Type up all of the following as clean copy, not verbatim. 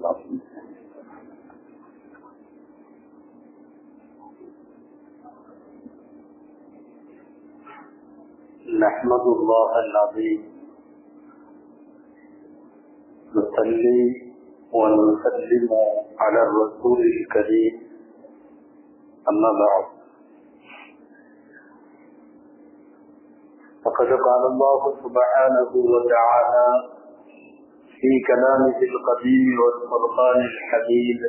الله. نحمد الله العظيم نصلي ونسلم على الرسول الكريم أما بعد فقد قال الله سبحانه وتعالى في كلامه القديم والفرقان الحميد: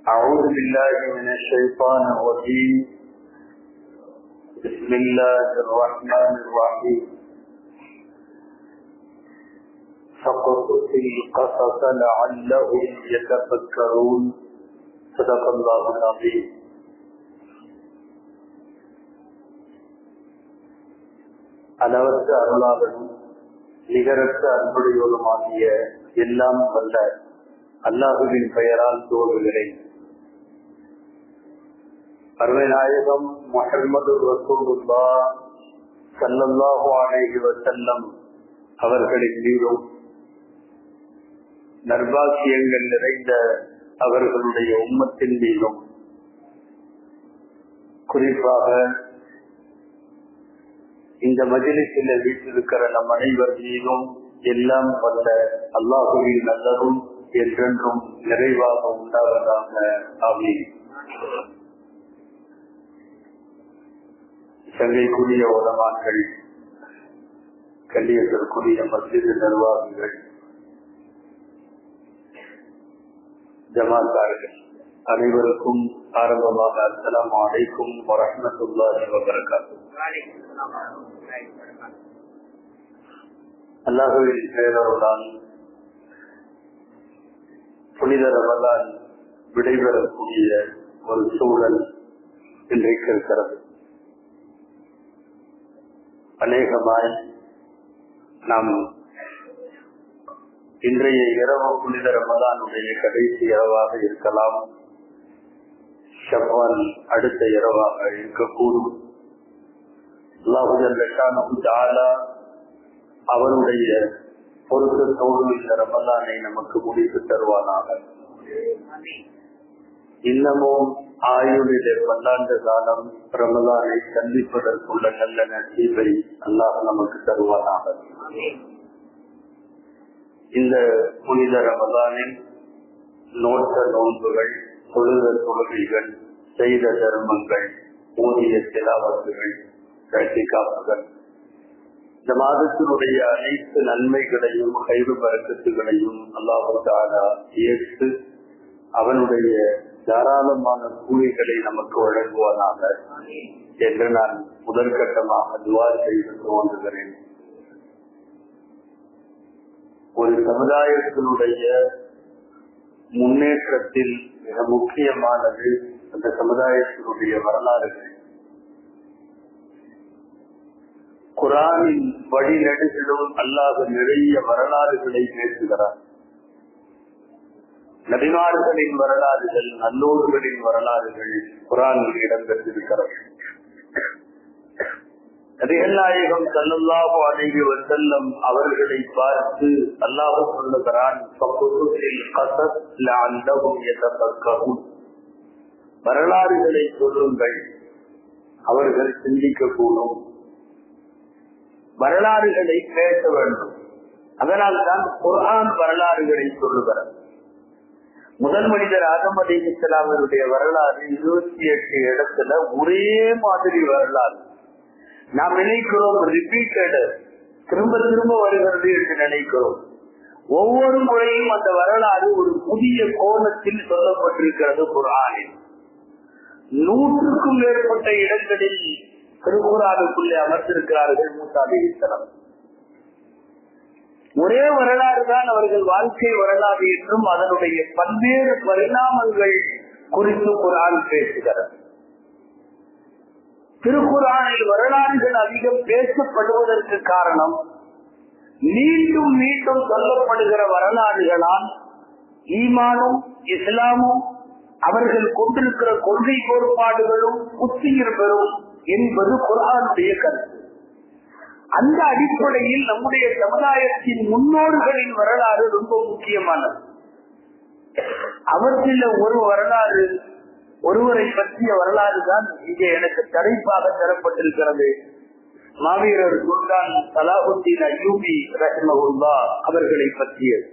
أعوذ بالله من الشيطان الرجيم. بسم الله الرحمن الرحيم. فقصص القصص لعلهم يتفكرون. صدق الله العظيم. அளவற்ற அருளாளனும் நிகரற்ற அன்புடையோருமாகிய எல்லாம் வல்ல அல்லாஹுவின் பெயரால் துவங்குகிறேன். அருமை நாயகம் முஹம்மது ரசூலுல்லாஹ் ஸல்லல்லாஹு அலைஹி வஸல்லம் அவர்களின் மீதும் நற்பாக்கியங்கள் நிறைந்த அவர்களுடைய உம்மத்தின் மீதும் குறிப்பாக இந்த மஜ்லிஸில் வீட்டிருக்கிற நம் அனைவர் மீதும் எல்லாம் வல்ல அல்லாஹுவின் நல்லதும் என்றென்றும் நிறைவாக உண்டாவதாக. ஆமீன். சங்கைக்குரிய உலமாக்கள், கண்ணியத்திற்குரிய மஸ்ஜித் நிர்வாகிகள், ஜமாத்தார்கள் அனைவருக்கும் ஆரம்பமாக அஸ்ஸலாமு அலைக்கும் வரஹ்மத்துல்லாஹி வபரகாத்துஹு. அல்லாஹ்வின் பெயரால் புனித ரமலான் விடைபெறக்கூடிய ஒரு சூழல் இன்றைக்கு இருக்கிறது. அநேகமாய் நாம் இன்றைய இரவு புனித ரமலானுடைய கடைசி இரவாக இருக்கலாம், ஷவ்வால் அடுத்த இரவாக இருக்கக்கூடும். அல்லாஹு ஜல்ல ஷானஹு தஆலா அவருடைய பொருத்தத்தோடு இந்த ரமலானை நமக்கு முடித்து தருவானாக. இன்னமும் ஆயுளிலே பல்லாண்டு காலம் ரமலானை சந்திப்பதற்குள்ள நல்ல நசீபை அல்லாஹ் நமக்கு தருவானாக. இந்த புனித ரமலானில் நோட்ட நோன்புகள், தொழுத தொழுகைகள், செய்த தர்மங்கள், ஓதிய திலாவத்துகள், இஹ்திகாஃப்கள், இந்த மாதத்தினுடைய அனைத்து நன்மைகளையும் கைது பரக்கத்துகளையும் அல்லாஹு தஆலா ஏற்று அவனுடைய தாராளமான கூலிகளை நமக்கு வழங்குவானாக என்று நான் முதற்கட்டமாக துஆ செய்து துவங்குகிறேன். ஒரு சமுதாயத்தினுடைய முன்னேற்றத்தில் மிக முக்கியமானது அந்த சமுதாயத்தினுடைய வரலாறுகள். குர்ஆனின் வழிநெடுகிலும் அல்லாஹ் நிறைய வரலாறுகளை பேசுகிறார். நபிமார்களின் வரலாறுகள், நல்லோர்களின் வரலாறுகள் குர்ஆனில் இடம்பெற்றிருக்கிறது. நபிகள் நாயகம் ஸல்லல்லாஹு அலைஹி வஸல்லம் அவர்களை பார்த்து அல்லாஹ் சொல்லுகிறான், ஃபகுஸில் கஸஸ் லஅல்லஹும் யதஃபக்கரூன். வரலாறுகளை சொல்லுங்கள், அவர்கள் சிந்திக்கக்கூடும். வரலாறுகளை பேச வேண்டும். அதனால் தான் குர்ஆன் வரலாறுகளை சொல்லுகிறார். முதல் மனிதர் ஆதம் அலைஹிஸ்ஸலாம் அவருடைய வரலாறு 28 இடத்துல ஒரே மாதிரி வரலாறு. நாம் நினைக்கிறோம் ரிப்பீட்டட், திரும்ப திரும்ப வருகிறது என்று நினைக்கிறோம். ஒவ்வொரு முறையும் அந்த வரலாறு ஒரு புதிய கோணத்தில் சொல்லப்பட்டிருக்கிறது குர்ஆனில். 100க்கும் மேற்பட்ட இடங்களில் திருக்குர்ஆனுக்குள்ளே அமர்ந்திருக்கிறார்கள் மூசா அலைஹிஸ்ஸலாம். ஒரே வரலாறு தான் அவர்கள் வாழ்க்கை வரலாறு என்றும் அதனுடைய பல்வேறு பரிணாமங்கள் குறித்து குர்ஆன் பேசுகிறது. திருக்குர்ஆனில் வரலாறுகள் அதிகம் பேசப்படுவதற்கு காரணம், மீண்டும் மீண்டும் சொல்லப்படுகிற வரலாறுகளால் ஈமானும் இஸ்லாமும் அவர்கள் கொண்டிருக்கிற கொள்கை கோட்பாடுகளும் புத்துயிர் பெறும் என்பது குர்ஆனுடைய கருத்து. அந்த அடிப்படையில் நம்முடைய சமுதாயத்தின் முன்னோர்களின் வரலாறு ரொம்ப முக்கியமானது. அவற்றில் ஒரு வரலாறு, ஒருவரை பற்றிய வரலாறு தான் இங்கே எனக்கு தலைப்பாக தரப்பட்டிருக்கிறது. மாவீரர் சுல்தான் சலாஹுத்தீன் அய்யூபி ரஹ்மஹுல்லாஹ் அவர்களை பற்றியது.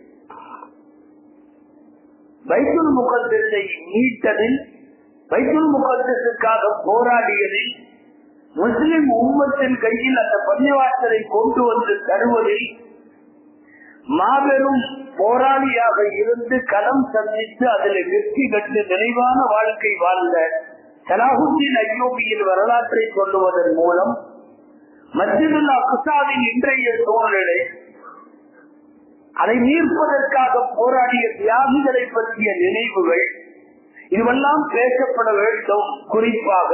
பைத்துல் முகத்தஸை மீட்டதில், பைத்துல் முகத்தஸுக்காக போராடியதில், முஸ்லிம் உம்மத்தின் கையில் அந்த பள்ளிவாசலை கொண்டு வந்து தருவதில் மாபெரும் போராளியாக இருந்து களம் சந்தித்து அதில் வெற்றி பெற்று நிறைவான வாழ்க்கை வாழ்ந்த சலாஹுத்தீன் அய்யூபியின் வரலாற்றை சொல்லுவதன் மூலம் மஸ்ஜிதுல் அக்ஸாவின் இன்றைய சூழ்நிலை, அதை மீட்பதற்காக போராடிய தியாகிகளை பற்றிய நினைவுகள், இதுவெல்லாம் பேசப்பட வேண்டும். குறிப்பாக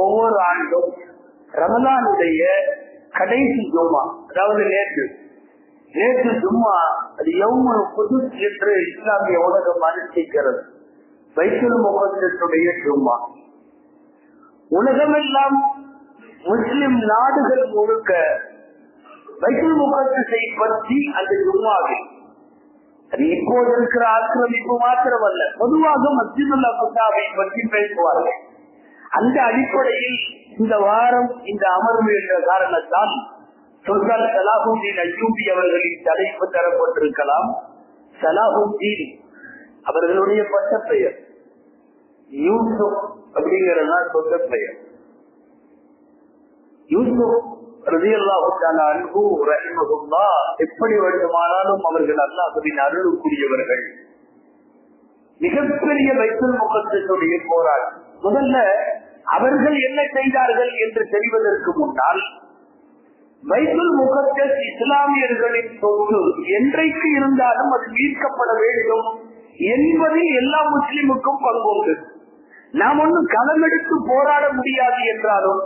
ஒவ்வொரு ஆண்டும் ரமலானுடைய கடைசி ஜும்மா, அதாவது நேற்று ஜும்மா, அது யௌமுல் குதுஸ் என்று இஸ்லாமிய உலகம் அனுஷ்டிக்கிறது. பைத்துல் முகத்தஸுடைய ஜும்மா உலகமெல்லாம் முஸ்லிம் நாடுகள் முழுக்க பைத்துல் முகத்தஸை பற்றி அந்த ஜும்மாவில், அது இப்போது இருக்கிற ஆக்கிரமிப்பு மாத்திரமல்ல, பொதுவாக மஸ்ஜிதுல் அக்ஸாவை பற்றி பேசுவார்கள். அந்த அடிப்படையில் இந்த வாரம் இந்த அமர்வு என்ற காரணத்தால் சுல்தான் சலாஹுத்தீன் அய்யூபி அவர்களின் தலைப்பு தரப்பட்டிருக்கலாம். சலாஹுத்தீன் அவர்களுடைய பட்ட பெயர் யூசுப் அப்படிங்கிறதா சொந்த பெயர். யூசுப் ரலியல்லாஹு தஆலா அன்ஹு ரஹிமஹுல்லாஹ் எப்படி வேண்டுமானாலும் அவர்கள் அல்லாஹ்வின் அருளுக்குரியவர்கள். மிகப்பெரிய பைத்துல் முகத்தஸுடைய போராட்டம். முதல்ல அவர்கள் என்ன செய்தார்கள் என்று தெரிவதற்கு முன்னால், பைத்துல் முகத்தஸ் இஸ்லாமியர்களின் சொத்து, என்றைக்கு இருந்தாலும் அது மீட்கப்பட வேண்டும் என்பதில் எல்லா முஸ்லிமுக்கும் பங்குண்டு. நாம் ஒன்றும் களமெடுத்து போராட முடியாது என்றாலும்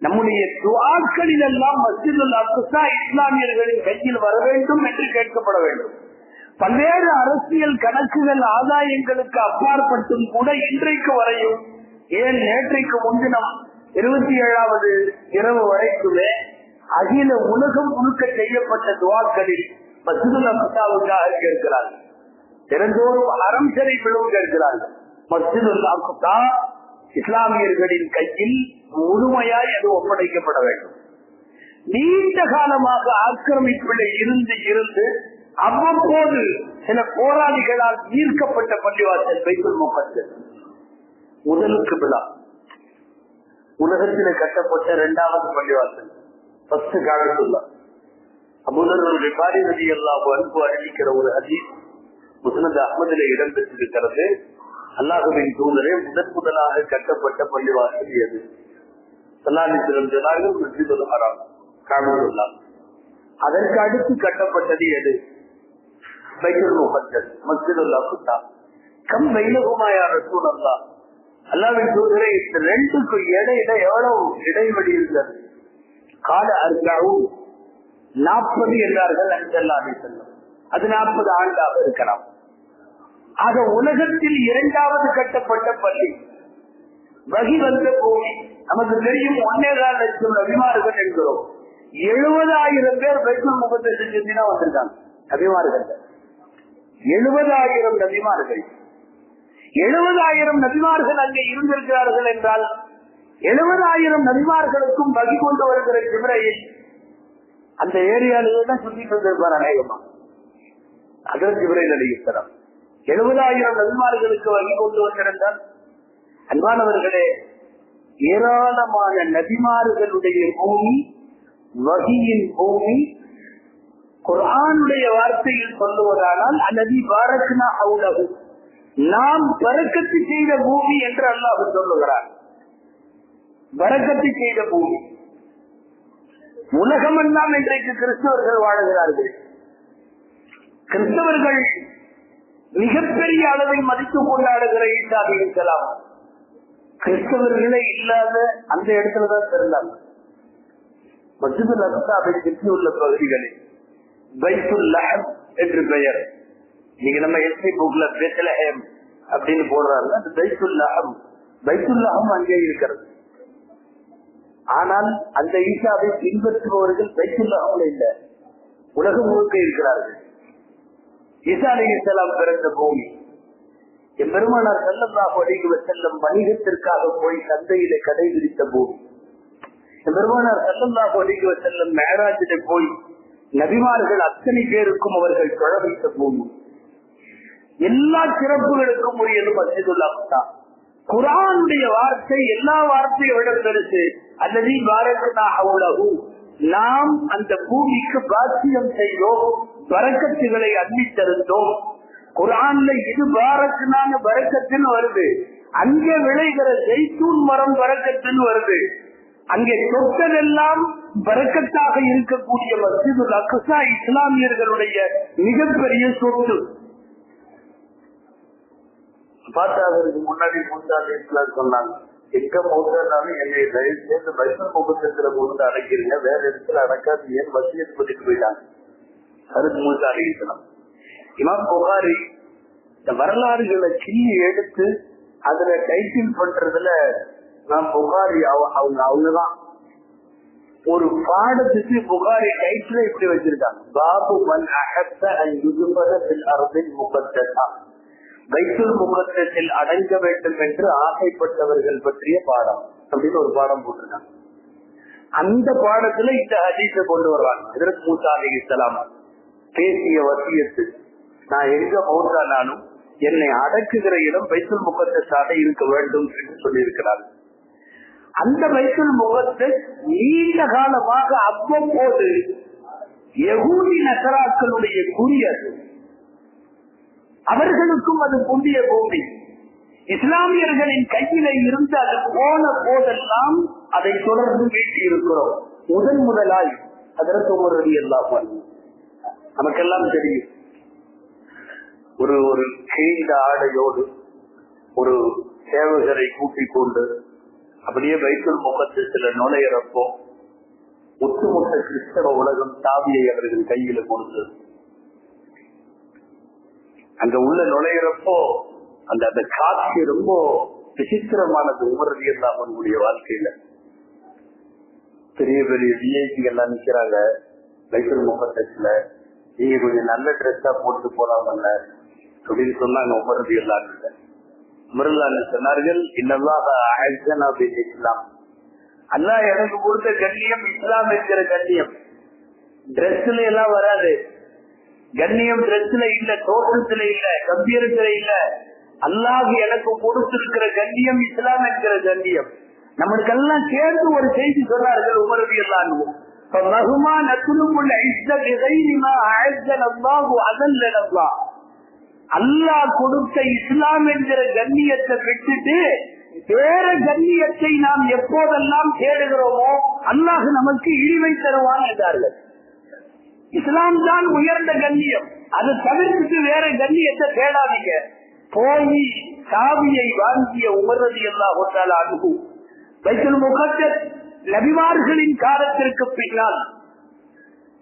நம்முடைய துஆக்களில் எல்லாம் மஸ்ஜிதுல் அக்ஸா இஸ்லாமியர்களின் கையில் வர வேண்டும் என்று கேட்கப்பட வேண்டும். பல்வேறு அரசியல் கணக்குகள், ஆதாயங்களுக்கு அப்பாற்பட்டும் கூட இன்றைக்கு வரையும், ஏன் நேற்றைக்கு முன்தினம் 27வது இரவு வரைக்குமே அகில உலகம் முழுக்க செய்யப்பட்ட துஆக்களில் மஸ்ஜிதுல் அக்ஸாவுக்காக கேட்கிறார்கள். தினந்தோறும் ஹரம் ஷரீஃபிலும் கேட்கிறார்கள். மஸ்ஜிதுல் அக்ஸா இஸ்லாமியர்களின் கையில் முழுமையாய் அது ஒப்படைக்கப்பட வேண்டும். நீண்ட காலமாக ஆக்கிரமிப்பில் இருந்து அவ்வப்போது சில போராளிகளால் ஈர்க்கப்பட்ட பள்ளிவாசல் பைத்துல் முகத்தஸ். முதலுக்கு விழா உலகத்தில் கட்டப்பட்ட 2வது பள்ளிவாசல், ஃபர்ஸ்ட் காபத்துல்லா. அபூதர் ரிஃபாரி ரலியல்லாஹு அன்ஹு அறிவிக்கிற ஒரு ஹதீஸ் முஸ்னத் அஹ்மதிலே இடம்பெற்றிருக்கிறது. அல்லாஹ்வின் தூதரே, முதலாக கட்டப்பட்ட பள்ளிவாசல் எது? ஸல்லல்லாஹு அலைஹி வஸல்லம் சொன்னார்கள், மஸ்ஜிதுல் ஹராம், காபத்துல்லா. அதற்கு அடுத்து கட்டப்பட்டது எது? பைத்துல் முகத்தஸ், மஸ்ஜிதுல் அக்ஸா. கம் பைனஹுமா யா ரசூலல்லாஹ், அல்லாஹ்வின் தூதரே, இந்த ரெண்டுக்கு இடையில எவ்வளவு இடைவெளி இருக்கிறது? கால அர்ஜாவு 40 என்றார்கள் ஸல்லல்லாஹு அலைஹி வஸல்லம். அது 40 ஆண்டாக இருக்கலாம். ஆக உலகத்தில் 2வது கட்டப்பட்ட பள்ளி, வகி வந்த பூமி. நமக்கு தெரியும் 1.25 லட்சம் நபிமார்கள் என்கிறோம். 70,000 பேர் பைத்துல் முகத்தஸுக்கு செஞ்சுனா வந்திருக்காங்க நபிமார்கள். 70,000 நபிமார்கள், 70,000 நபிமார்கள் அங்கே இருந்திருக்கிறார்கள் என்றால் 70,000 நபிமார்களுக்கும் வகி கொண்டு வருகிற ஜிப்ரீல் அந்த ஏரியாலேயே தான் சுத்திட்டு இருந்திருப்பார் அநேகமா. அதற்கு ஜிப்ரீல் அலைஹிஸ்ஸலாம் 70,000 நபிமார்களுக்கு வகி கொண்டு வந்திருந்தால், அன்பானவர்களே, ஏராளமான நபிமார்களுடைய பூமி, வகியின் பூமி. குர்ஆனுடைய வார்த்தையில் சொல்லுவதானால் அல்லதி பாரக்னா ஹவுலஹு, நாம் பரக்கத்து செய்த பூமி என்று அல்லாஹ் சொல்லுகிறார். பரக்கத்து செய்த பூமி. உலகமெல்லாம் இன்றைக்கு கிறிஸ்தவர்கள் வாழுகிறார்கள். கிறிஸ்தவர்கள் மிகப்பெரிய அளவில் மதித்து கொண்டாடுகிற ஈசாவை இருக்கலாம். கிறிஸ்தவர்களே இல்லாத அந்த இடத்துலதான் பிறந்தாங்க. மஸ்ஜிதுல் அக்ஸாவை சுற்றியுள்ள பகுதிகளில் பைத்துல் லஹம் என்று பெயர். நீங்க நம்ம எஸ்பி புக்ல பெத்லஹேம் அப்படின்னு போடுறாங்க. அது பைத்துல் லஹம். பைத்துல் லஹம் அங்கே இருக்கிறது. ஆனால் அந்த ஈசாவை பின்பற்றுபவர்கள் பைத்துல்லாஹ்ல இல்ல, உலகம் முழுக்க இருக்கிறார்கள். ஈசா அலைஹிஸ்ஸலாம் பிறந்த பூமி. எம்பெருமானார் ஸல்லல்லாஹு அலைஹி வஸல்லம் வணிகத்திற்காக போய் சந்தையிலே கடை விரித்த பூமி. எம்பெருமானார் ஸல்லல்லாஹு அலைஹி வஸல்லம் மிஅராஜிலே போய் நபிமார்கள் அத்தனை பேருக்கும் அவர்கள் தொழ வைத்த பூமி. எல்லா சிறப்புகளுக்கும் உரியது மஸ்ஜிதுல் அக்ஸா. குர்ஆனுடைய வார்த்தை எல்லா வார்த்தையை விட பெருசு. அல்லது பாரக்கனா ஹவுலஹு, நாம் அந்த பூமிக்கு பாக்கியம் செய்தோம், பரக்கத்துகளை அள்ளி தருந்தோம். குர்ஆன்ல இது பாரக்கனான பரக்கத்துன்னு வருது. அங்கே விளைகிற ஜெய்தூன் மரம் பரக்கத்துன்னு வருது. அங்கே தொட்டதெல்லாம் பரக்கத்தாக இருக்கக்கூடிய மஸ்ஜிதுல் அக்ஸா இஸ்லாமியர்களுடைய மிகப்பெரிய சொத்து. பாத்தாதற்கு முன்னாடி சொன்னாங்க, எங்க மௌத்தாலும் என்னை தயவு செய்து பைசல் முகத்துல கொண்டு அடைக்கிறீங்க, வேற இடத்துல அடக்காது, ஏன் வசியத் பண்ணிட்டு போயிட்டாங்க. அதுக்கு மூசா அடைக்கலாம். இமாம் புகாரி இந்த வரலாறுகளை கிள்ளி எடுத்து அதுல டைட்டில் பண்றதுல நான் புகாரி அவங்கதான் ஒரு பாடத்துக்கு புகாரி டைட்டில் இப்படி வச்சிருக்காங்க, பாபு மன் அஹத்த அன் யுதுபர ஃபில் அர்தில் முகத்தஸா, பைத்துல் முகத்தஸில் அடங்க வேண்டும் என்று ஆசைப்பட்டவர்கள் பற்றிய பாடம் அப்படின்னு ஒரு பாடம் போட்டிருக்காங்க. அந்த பாடத்துல இந்த ஹதீஸை கொண்டு வர்றாங்க. ஹஜ்ரத் மூசா அலைஹிஸ்ஸலாம் பேசிய வசியத்து, நான் எங்க மௌத்தானாலும் என்னை அடக்குகிற இடம் பைத்துல் முகத்தஸாக இருக்க வேண்டும் என்று சொல்லியிருக்கிறார். அந்த பைத்துல் முகத்தஸ் நீண்ட காலமாக அவ்வப்போது யகூதி நசராக்களுடைய குறியது, அவர்களுக்கும் அது புண்ணிய பூமி. இஸ்லாமியர்களின் கையில இருந்து அது போன போதெல்லாம் அதை தொடர்ந்து வீட்டி இருக்கிறோம். முதலாய் அதற்கு ஒரு எல்லாம் நமக்கெல்லாம் தெரியும். ஒரு கிழிந்த ஆடையோடு ஒரு சேவகரை கூட்டிக் கொண்டு அப்படியே பைத்துல் முகத்தஸில் நுழையிறப்போ ஒட்டுமொத்த கிறிஸ்தவ உலகம் சாவியை அவர்கள் கையில கொடுத்தது. அங்க உள்ள நுழையிறப்போ அந்த அந்த காட்சி ரொம்ப விசித்திரமானது. உமரதியெல்லாம் அவங்களுடைய வாழ்க்கையில பெரிய பெரிய விஐபிகள் எல்லாம் நிக்கிறாங்க பைத்துல் முகத்தஸ்ல, நீங்க கொஞ்சம் நல்ல ட்ரெஸ்ஸா போட்டு போலாமல்ல அப்படின்னு சொன்னாங்க. உமரதியெல்லாம் உமரல்லான்னு சொன்னார்கள், இன்னல்லாஹ அஅஸனா பில் இஸ்லாம், அல்லாஹ் எனக்கு கொடுத்த கண்ணியம் இஸ்லாம் என்கிற கண்ணியம். டிரெஸ்ல எல்லாம் வராது கண்ணியம், டிரெஸ்ல இல்ல, தோற்றத்துல இல்ல, கம்பீரத்துல இல்ல. அல்லாஹ் எனக்கு கொடுத்திருக்கிற கண்ணியம் இஸ்லாம் என்கிற கண்ணியம். நம்மளுக்கெல்லாம் சேர்ந்து ஒரு செய்தி சொன்னார்கள் உமரதியெல்லாம், அல்லாஹ் கொடுத்த இஸ்லாம் என்கிற கண்ணியத்தை விட்டுட்டு வேற கண்ணியத்தை நாம் எப்போதெல்லாம் தேடுகிறோமோ அல்லாஹ் நமக்கு இழிவை தருவான் என்றார்கள். இஸ்லாம் தான் உயர்ந்த கண்ணியம், அதை தவிர்த்துட்டு வேற கண்ணியத்தை தேடாதீங்க. போய் சாவியை வாங்கிய உமரதியல்லாஹு தஆலா அன்ஹு பைத்துல் முகத்தஸ் நபிமார்களின் காலத்திற்கு பின்னால்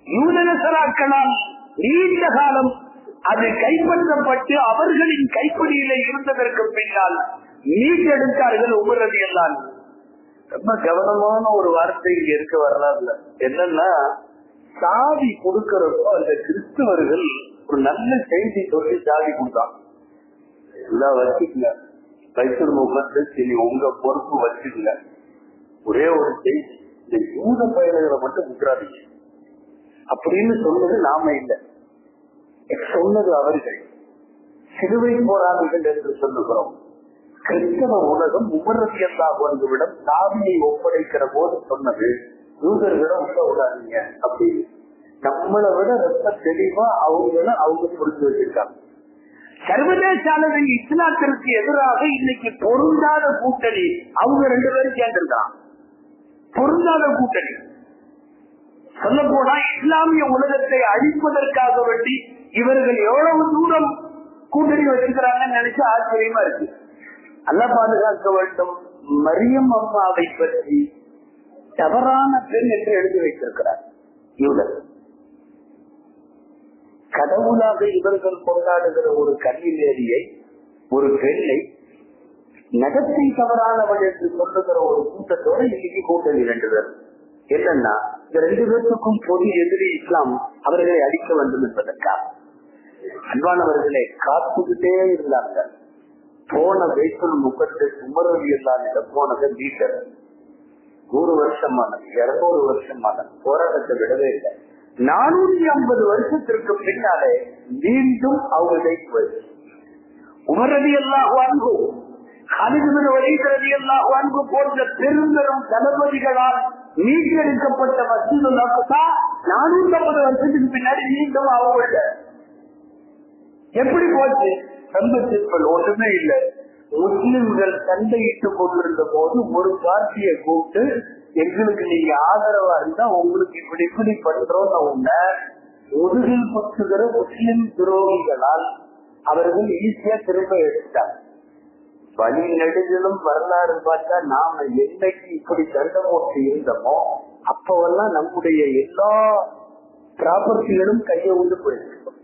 யூத நஸராக்களால் நீண்ட காலம் அது கைப்பற்றப்பட்டு அவர்களின் கைப்பிடியில இருந்ததற்கு பின்னால் மீட்டெடுத்தார்கள் உமரதியல்லாஹு. ரொம்ப கவனமான ஒரு வார்த்தை இங்க இருக்க வரலாறுல என்னன்னா, சாவி கொடுக்கிறப்போ அந்த கிறிஸ்தவர்கள் ஒரு நல்ல செய்தி சொல்லி சாவி கொடுத்தாங்க. எல்லாம் வச்சுக்கல, பைத்துல் முகத்தஸ் இனி உங்க பொறுப்பு வச்சுக்கல. ஒரே ஒரு செய்தி, இந்த யூத பயணங்களை மட்டும் விட்டுறாதீங்க அப்படின்னு சொன்னது நாம இல்லை, சொன்னது அவர்கள். சிலுவை போராளிகள் என்று சொல்லுகிறோம். கிறிஸ்தவ உலகம் உமரதியல்லாஹு அன்ஹுவிடம் சாவியை ஒப்படைக்கிற போது சொன்னது யூதர்களிடம் உள்ள விடாதீங்க அப்படின்னு. நம்மளை விட ரொம்ப தெளிவா அவங்க புரிஞ்சு வச்சிருக்காங்க. சர்வதேச அளவில் இஸ்லாத்திற்கு எதிராக இன்னைக்கு பொருந்தாத கூட்டணி அவங்க 2 பேரும் சேர்ந்திருக்காங்க. பொருந்தாத கூட்டணி சொல்ல போனா இஸ்லாமிய உலகத்தை அழிப்பதற்காக வேண்டி இவர்கள் எவ்வளவு தூரம் கூட்டணி வச்சிருக்கிறாங்கன்னு நினைச்சு ஆச்சரியமா இருக்கு. அல்லாஹ் பாதுகாக்க வேண்டும். மரியம் அம்மாவை பற்றி தவறான பெண் என்று எழுதி வைத்திருக்கிறார் யூதர். கடவுளாக இவர்கள் கொண்டாடுகிற ஒரு கன்னிமேரியை, ஒரு பெண்ணை நடத்தை தவறானவன் என்று சொல்லுகிற ஒரு கூட்டத்தோட இன்னைக்கு கூட்டணி 2 பேர். என்னன்னா இந்த 2 பேருக்கும் பொது எதிரி இஸ்லாம் அவர்களை அடிக்க வேண்டும் என்பதற்காக அன்பானவர்களை காத்துக்கிட்டே இருந்தாங்க. போன பைத்துல் முகத்தஸ் உமர் ரலியல்லாஹு அன்ஹு போனது மீட்டர் 100 வருஷமானது, 200 வருஷமானது, போராட்டத்தை விடவே இல்லை. 450 வருஷத்திற்கு பின்னாலே மீண்டும் அவர்களை உமர் ரலியல்லாஹு அன்ஹு, காலித் பின் வலீத் ரலியல்லாஹு அன்ஹு போன்ற பெரும்பெரும் தளபதிகளால் மீட்டெடுக்கப்பட்ட மஸ்ஜிதுல் அக்ஸா 450 வருஷத்துக்கு பின்னாடி மீண்டும் அவங்க எப்படி போச்சு? சந்தோஷங்கள் ஒண்ணுமே இல்லை. முஸ்லிம்கள் சண்டையிட்டுக் கொண்டிருந்த போது ஒரு பார்ட்டியை கூப்பிட்டு, எங்களுக்கு நீங்க ஆதரவா இருந்தா உங்களுக்கு இப்படி பண்றோம்னு உன்ன முதுகில் பற்றுகிற முஸ்லிம் துரோகிகளால் அவர்கள் ஈஸியா திரும்ப எடுத்தார். வழி நெடுகளும் வரலாறு பார்த்தா நாம என்னைக்கு இப்படி சண்டை போட்டு இருந்தோமோ அப்பவெல்லாம் நம்முடைய எல்லா ப்ராப்பர்ட்டிகளும் கையை உண்டு போயிருக்கோம்.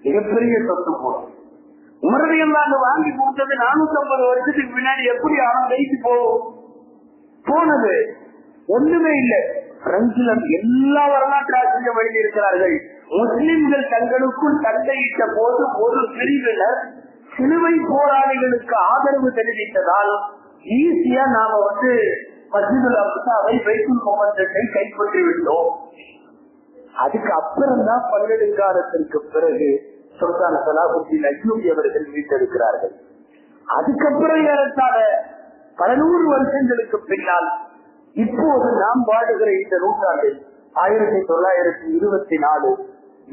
மிகப்பெரிய சொத்து போடும். உமர் ரலியல்லாஹு அன்ஹு வாங்கி கொடுத்தது 450 வருஷத்துக்கு பின்னாடி எப்படி அவன் கைக்கு போனது? ஒண்ணுமே இல்லை. பிரெஞ்சுல எல்லா வரலாற்று ஆசிரியர் வழி இருக்கிறார்கள். முஸ்லிம்கள் தங்களுக்குள் சண்டையிட்ட போது ஒரு பிரிவினர் சிலுவை போராளிகளுக்கு ஆதரவு தெரிவித்ததால் ஈஸியா நாம மஸ்ஜிதுல் அக்ஸாவை பைத்துல் முகத்தஸை கைப்பற்றி விட்டோம். அதுக்கு அப்புறம் தான் பன்னெடுங்காலத்திற்கு பிறகு சுல்தான் சலாஹுத்தீன் அய்யூபி அவர்கள் மீட்டெடுக்கிறார்கள். அதுக்கப்புறம் ஏறத்தாழ 100 வருஷங்களுக்கு பின்னால் இப்போது நாம் வாழுகிற இந்த நூற்றாண்டில் 1924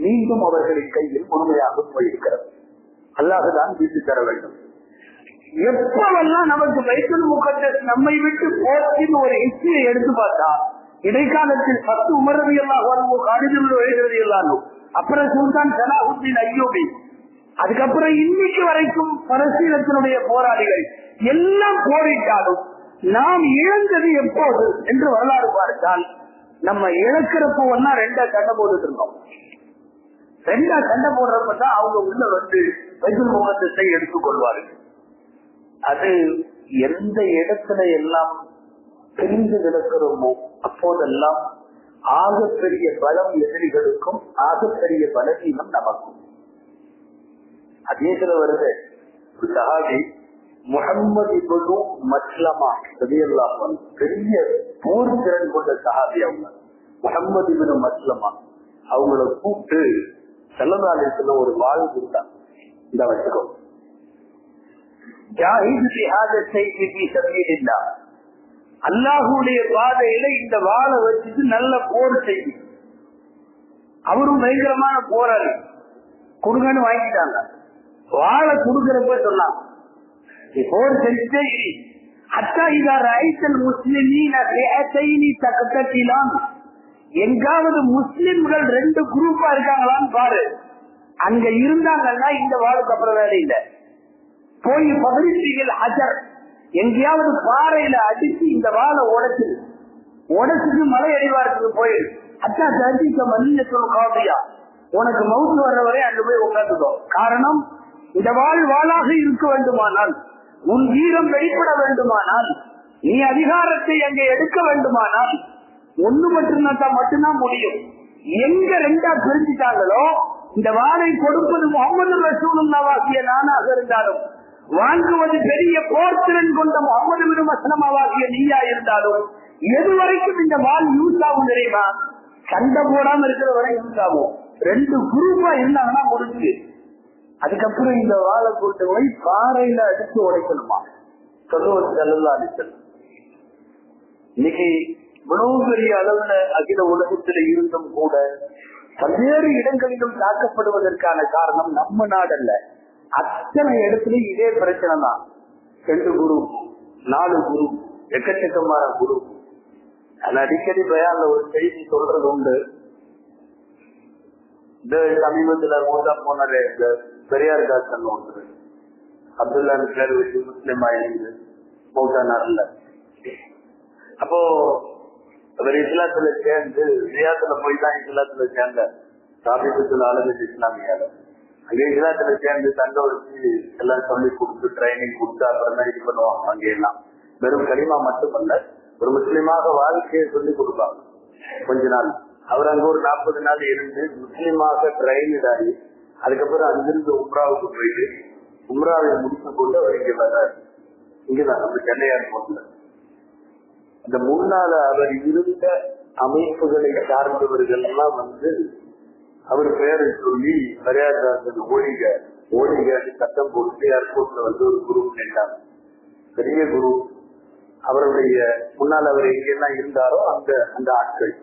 மீண்டும் அவர்களின் கையில் முழுமையாக போயிருக்கிறது. அல்லாஹ்தான் வீட்டு தர வேண்டும். எப்பவெல்லாம் நமக்கு பைத்துல் முகத்தஸ் நம்மை விட்டு போச்சின்னு ஒரு ஹிஸ்டரியை எடுத்து பார்த்தா இடைக்காலத்தில் 10 உமர் ரலியல்லாஹு அன்ஹு, காலித் பின் வலீத் ரலியல்லாஹு அன்ஹு, அப்புறம் சுல்தான் சலாஹுத்தீன் அய்யூபி, அதுக்கப்புறம் இன்னைக்கு வரைக்கும் பலஸ்தீனத்தினுடைய போராளிகள் எல்லாம் போரிட்டாலும் நாம் இழந்தது எப்போது என்று வரலாறு பார்த்தால் நம்ம இழக்கிறப்போ ஒன்னா 2 சண்டை போட்டுட்டு இருந்தோம். 2 சண்டை போடுறப்பதான் அவங்க உள்ள பைத்துல் முகத்தஸை எடுத்துக் கொள்வார்கள். அது எந்த இடத்துல எல்லாம் தெரிந்து கிடக்கிறோமோ அப்போதெல்லாம் ஆகப்பெரிய பலம் எதிரிகளுக்கும் ஆகப்பெரிய பலவீனம் நமக்கும். அதேசில வருது சஹாபி முஹம்மது இப்னு மஸ்லமா ரலியல்லாஹு அன்ஹு, பெரிய போர் திறன் கொண்ட சஹாபி. அவங்க முஹம்மது இப்னு மஸ்லமா அவங்கள கூப்பிட்டு ஸல்லல்லாஹு அலைஹி வஸல்லம் ஒரு வாழ் கொடுத்தாங்க. இந்த வச்சுக்கோ, ஜாஹித் ஜிஹாத ஸைஃபி ஃபீ ஸபீலில்லாஹ், அல்லாஹ்வுடைய பாதையில இந்த வாளை வச்சுட்டு நல்ல போர் செய்தி. அவரும் பயங்கரமான போராளி, கொடுங்கன்னு வாங்கிட்டாங்க. வாழை கொடுக்கிறப்ப சொன்னாங்க போர் செஞ்சுட்டே எங்காவது முஸ்லிம்கள் 2 குரூப்பா இருக்காங்களான்னு பாரு. அங்க இருந்தாங்கன்னா இந்த வாளுக்கு அப்புறம் வேலை இல்லை. போய் பகுதிகள் ஹஜர் எங்கேயாவது பாறையில அடிச்சு இந்த வாழை உடைச்சிட்டு மலை அடிவாரத்துக்கு போயிரு. அச்சா தண்டிக்க மல்லியத்தோடு காப்பியா உனக்கு மவுத்து வர்ற வரை அங்க போய் உட்காந்துக்கோ. காரணம், இந்த வாளாக இருக்க வேண்டுமானால், உன் வீரம் வெளிப்பட வேண்டுமானால், நீ அதிகாரத்தை அங்கே எடுக்க வேண்டுமானால் ஒண்ணு மட்டும்தான் முடியும். எங்க 2ஆ பிரிஞ்சுட்டாங்களோ இந்த வாளை கொடுப்பது முகமது ரசூலுல்லாஹ்வாகிய நானாக இருந்தாலும், வாங்குவது பெரிய போர்த்திறன் கொண்ட முகமது பின் மஸ்லமாவாகிய நீயா இருந்தாலும், எது வரைக்கும் இந்த வாள் யூஸ் ஆகும் தெரியுமா? சண்டை போடாம இருக்கிற வரை யூஸ் ஆகும். 2 குரூப்பா இருந்தாங்கன்னா முடிஞ்சு. அதுக்கப்புறம் இந்த வாழை கூட்டு போய் பாறையில அடிச்சு உடைக்கணுமா சொல்லுவது ஸல்லல்லாஹு அலைஹி வஸல்லம். இன்னைக்கு இவ்வளவு பெரிய அளவுல அகில உலகத்தில் இருந்தும் கூட பல்வேறு இடங்களிலும் தாக்கப்படுவதற்கான காரணம் நம்ம நாடல்ல, அத்தனை இடத்துலயும் இதே பிரச்சனை தான். 2 குரூப், 4 குரூப், எக்கச்சக்கமான குரூப். அது அடிக்கடி பயான்ல ஒரு செய்தி சொல்றது உண்டு. இந்த சமீபத்துல மூத்தா போனாரு பெரியார் தாசன் ஒன்று, அப்துல்லா பேர் வச்சு முஸ்லிம் ஆயிருந்து மௌத்தானார்ல. அப்போ அவர் இஸ்லாத்துல சேர்ந்து ரியாத்துல போய் தான் இஸ்லாத்துல சேர்ந்த சாபிபுல் ஆலமீன் இஸ்லாமியார். அங்கே இஸ்லாத்துல சேர்ந்து தங்க வச்சு எல்லாம் சொல்லி கொடுத்து ட்ரைனிங் கொடுத்து அப்புறம் தான் இது பண்ணுவாங்க. அங்கே எல்லாம் வெறும் களிமா மட்டுமல்ல, ஒரு முஸ்லீமாக வாழ்க்கையை சொல்லி கொடுப்பாங்க. கொஞ்ச நாள் அவர் அங்க ஒரு 40 நாள் இருந்து முஸ்லீமாக ட்ரைனிட் ஆகி அதுக்கப்புறம் அங்கிருந்து உம்ராவுக்கு போயிட்டு உம்ராவை முடித்து கொண்டு அவர் இங்க வர்றாரு. இங்கதான் நம்ம சென்னையார் போகல. அந்த முன்னால அவர் இருந்த அமைப்புகளை சார்ந்தவர்கள் எல்லாம் அவர் பெயரை சொல்லி மரியாதை ஓடிக சட்டம் போட்டு ஏர்போர்ட்ல ஒரு குரு நின்றாங்க. பெரிய குரு. அவருடைய முன்னால் அவர் எங்கெல்லாம் இருந்தாரோ அந்த ஆட்கள்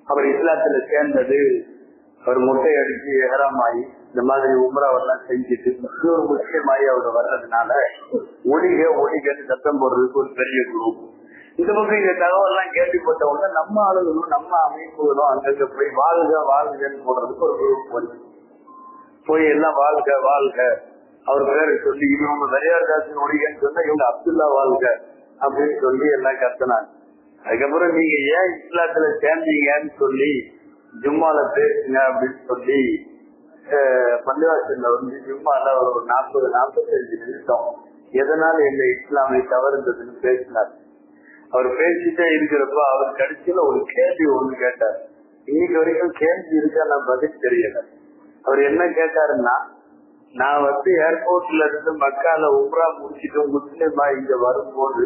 அவர் இஸ்லாத்துல சேர்ந்தது, அவர் முட்டை அடிச்சு எகராமாயி இந்த மாதிரி உம்ராவெல்லாம் செஞ்சுட்டு ஒரு முஸ்லீமாயி அவர் வர்றதுனால ஓடிகன்னு சத்தம் போடுறதுக்கு ஒரு பெரிய குரு. இந்த பக்கம் இந்த தகவல் எல்லாம் கேள்விப்பட்டவங்க நம்ம ஆளுகளும் நம்ம அமைப்புகளும் அங்கங்க போய் வாழ்கன்னு போடுறதுக்கு ஒரு குரூப் போய் எல்லாம் வாழ்க அவர் பேரை சொல்லி இவங்க மரியாதாசன் ஓடிகன்னு சொன்னா இவங்க அப்துல்லா வாழ்க அப்படின்னு சொல்லி எல்லாம் கத்துனாங்க. அதுக்கப்புறம் நீங்க ஏன் இஸ்லாத்துல சேர்ந்தீங்கன்னு சொல்லி ஜும்மால பேசுங்க அப்படின்னு சொல்லி பள்ளிவாசல்ல ஜும்மால ஒரு 40-45 நிமிஷம் எதனால எங்க இஸ்லாமை தவறுந்ததுன்னு பேசினார். அவர் பேசிட்டே இருக்கிறப்ப அவர் கடைசியில ஒரு கேள்வி ஒண்ணு கேட்டார். இன்னைக்கு வரைக்கும் கேள்வி இருக்கா நான் பதில் தெரியல. அவர் என்ன கேட்டாருன்னா, நான் ஏர்போர்ட்ல இருந்து மக்கால உம்ரா முடிச்சுட்டு முஸ்லிமா இங்க வரும்போது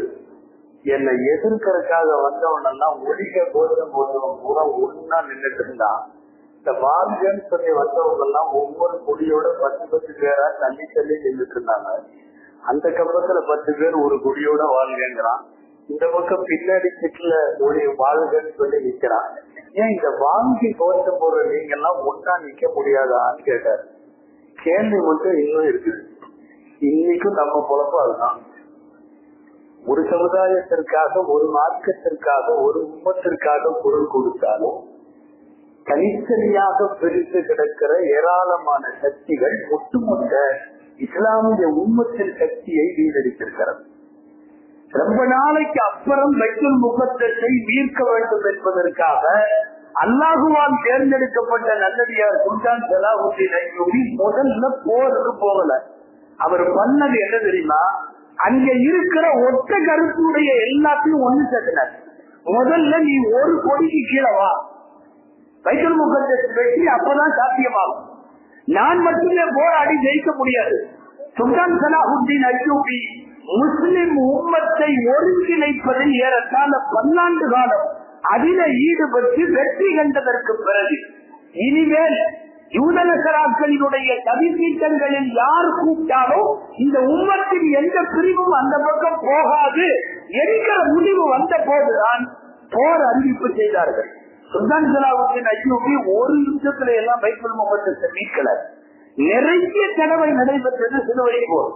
என்னை எதிர்க்கிறதுக்காக வந்தவனெல்லாம் ஒழிக போதம் போதவன் பூரா ஒன்னா நின்றுட்டு இருந்தான். இந்த வாழ்கன்னு சொல்லி வந்தவங்க எல்லாம் ஒவ்வொரு குடியோட 10 பேரா தள்ளி நின்றுட்டு இருந்தாங்க. அந்த கப்பத்துல 10 பேர் ஒரு குடியோட வாழ்கிறான். இந்த பக்கம் பின்னாடி கிட்ட ஒரு வாழ்கன்னு சொல்லி நிக்கிறான். ஏன் இந்த வாங்கி கோர்த்த போற நீங்க எல்லாம் ஒன்னா நிக்க முடியாதான்னு கேட்டாரு. கேள்வி மட்டும் இன்னும் இருக்குது. இன்னைக்கும் நம்ம பொழப்பு அதுதான். ஒரு சமுதாயத்திற்காக, ஒரு மார்க்கத்திற்காக, ஒரு உம்மத்திற்காக குரல் கொடுத்தாலும் தனித்தனியாக பிரித்து கிடக்கிற ஏராளமான சக்திகள் ஒட்டுமொத்த இஸ்லாமிய உம்மத்தின் சக்தியை வீணடித்திருக்கிறது. ரொம்ப நாளைக்கு அப்புறம் பைத்துல் முகத்தஸை மீட்க வேண்டும் என்பதற்காக அல்லாஹுவால் தேர்ந்தெடுக்கப்பட்ட நல்லடியார் சுல்தான் சலாஹுத்தீன் அய்யூபி முதல்ல போருக்கு போகல. அவர் பண்ணது என்ன தெரியுமா, அங்க இருக்கிற ஒத்த கருத்துடைய எல்லாத்தையும் ஒண்ணு சேர்த்தினார். முதல்ல நீ ஒரு கொடிக்கு கீழே வா, பைத்துல் முகத்தஸ் வெற்றி அப்பதான் சாத்தியமாகும். நான் மட்டுமே போராடி ஜெயிக்க முடியாது. சுல்தான் சலாஹுத்தீன் அய்யூபி முஸ்லிம் உம்மத்தை ஒருங்கிணைப்பதில் ஏறத்தாழ 10 ஆண்டு காலம் அதில ஈடுபட்டு வெற்றி கண்டதற்கு பிறகு இனிமேல் யூதனசராக்களினுடைய சதித்தீட்டங்களில் யார் கூப்பிட்டாலும் இந்த உம்மத்தின் எந்த பிரிவும் அந்த பக்கம் போகாது என்கிற முடிவு வந்த போதுதான் போர் அறிவிப்பு செய்தார்கள். சுல்தான் சலாஹுத்தீன் அய்யூபி ஒரு யுத்தத்தில எல்லாம் பைத்துல் முகத்தஸை மீட்கல. நிறைய தடவை நடைபெற்றது சிலுவை போர்.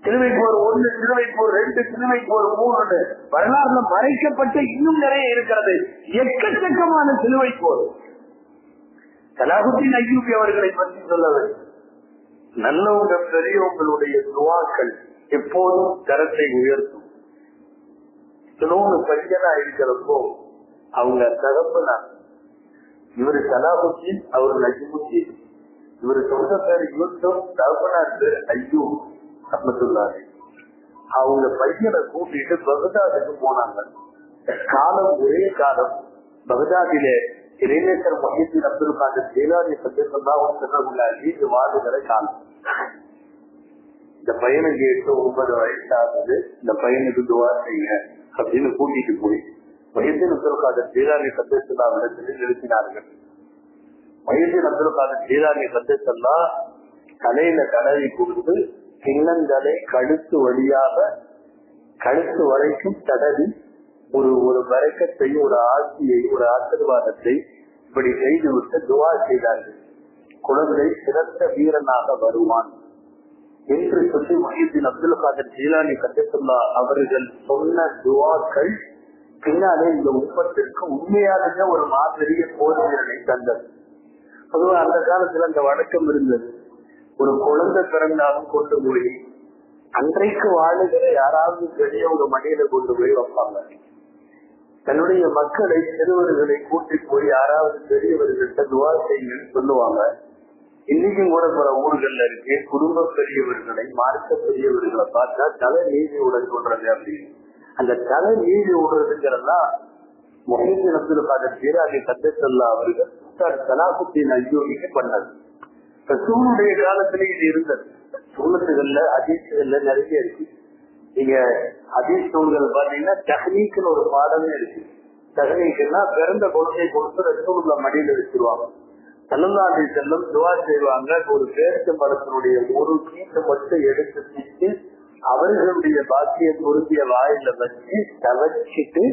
சிலுவை போர் 1, சிலுவை போர் 2, சிலுவை போர் 3 வரலாறுல மறைக்கப்பட்ட இன்னும் நிறைய இருக்கிறது. எக்கச்சக்கமான சிலுவை போர். சலாஹுத்தீன் அய்யூபி அவர்களை பற்றி சொல்லவே நல்லவங்க பெரியவங்களுடைய துவாக்கள் எப்போதும் தரத்தை உயர்த்தும். சிலோன்னு பையனா இருக்கிறப்போ அவங்க தகப்பனார் இவரு சலாஹுத்தீன், அவர் நஜிமுத்தீன். இவரு சொந்த பேர் யூசுப், தகப்பனார் பேர் அய்யூப் ரஹ்மத்துல்லாஹி. அவங்க பையனை கூட்டிட்டு பகதாதுக்கு போனாங்க. காலம் ஒரே காலம். பகதாதிலே இறைநேசர் மொஹிதீன் அப்துல் காதர் ஜீலானி சத்தியல்லாஹு வாழ்கிற காலம். இந்த பையனுக்கு 8-9 வயசு ஆகுது. இந்த பையனுக்கு துவா செய்யுங்க அப்படின்னு கூட்டிட்டு போய் மொஹிதீன் அப்துல் காதர் ஜீலானி சத்தியல்லாஹு நிறுத்தினார்கள். மொஹிதீன் அப்துல் காதர் ஜீலானி சத்தியல்லா தலையில தடவி கொடுத்து சின்னங்களை கழுத்து வழியாக கழுத்து வரைக்கும் தடவி ஒரு வரக்கத்தையும் ஒரு ஆட்சியை ஒரு ஆசீர்வாதத்தை இப்படி செய்துவிட்டு துவா செய்தார்கள். குழந்தை சிறந்த வீரனாக வருவான் என்று சொல்லி மொஹிதீன் அப்துல் காதர் ஜீலானி கத்தத்துல்லா அவர்கள் சொன்ன துவாக்கள் பின்னாலே இந்த உம்மத்திற்கு உண்மையானது ஒரு மாதிரிய போர் வீரனை தந்தது. பொதுவா அந்த காலத்துல அந்த வழக்கம் இருந்தது. ஒரு குழந்தை பிறந்தாலும் கொண்டு போய் அன்றைக்கு வாழுகிற யாராவது பெரியவங்க மடியில கொண்டு போய் வைப்பாங்க. தன்னுடைய மக்களை சிறுவர்களை கூட்டி போய் யாராவது பெரியவர்கள்ட்ட துவா செய்யுங்கன்னு சொல்லுவாங்க. இன்னைக்கும் கூட பல ஊர்கள்ல இருக்கு, குடும்ப பெரியவர்களை மார்க்க பெரியவர்களை பார்த்தா தலை நீதி உடன் சொல்றது அப்படின்னு. அந்த தலை நீதி விடுறதுங்கிறதா முஹைதீன் அப்துல் காதர் ஜீலானி கத்தல்லா அவர்கள் சலாஹுத்தீன் அய்யூபிக்கு பண்ணது. ரசூலுடைய காலத்துல இது இருந்தது. சுன்னத்துகள்ல ஹதீஸ்கள்ல நிறைய இருக்கு. நீங்க ஹதீஸ் நூல்கள் பாத்தீங்கன்னா தஹ்னீக்னு ஒரு பாடமே இருக்கு. தஹ்னீக்னா பிறந்த குழந்தையை கொடுத்து ரசூலுல்லா மடியில வச்சிருவாங்க. ஸல்லல்லாஹு அலைஹி வஸல்லம் துஆ செய்வாங்க. ஒரு பேரிச்ச மரத்தினுடைய ஒரு கீட்டை மட்டும் எடுத்து பிச்சு அவர்களுடைய பாக்கிய பொருந்திய வாயில வச்சு தவச்சிட்டு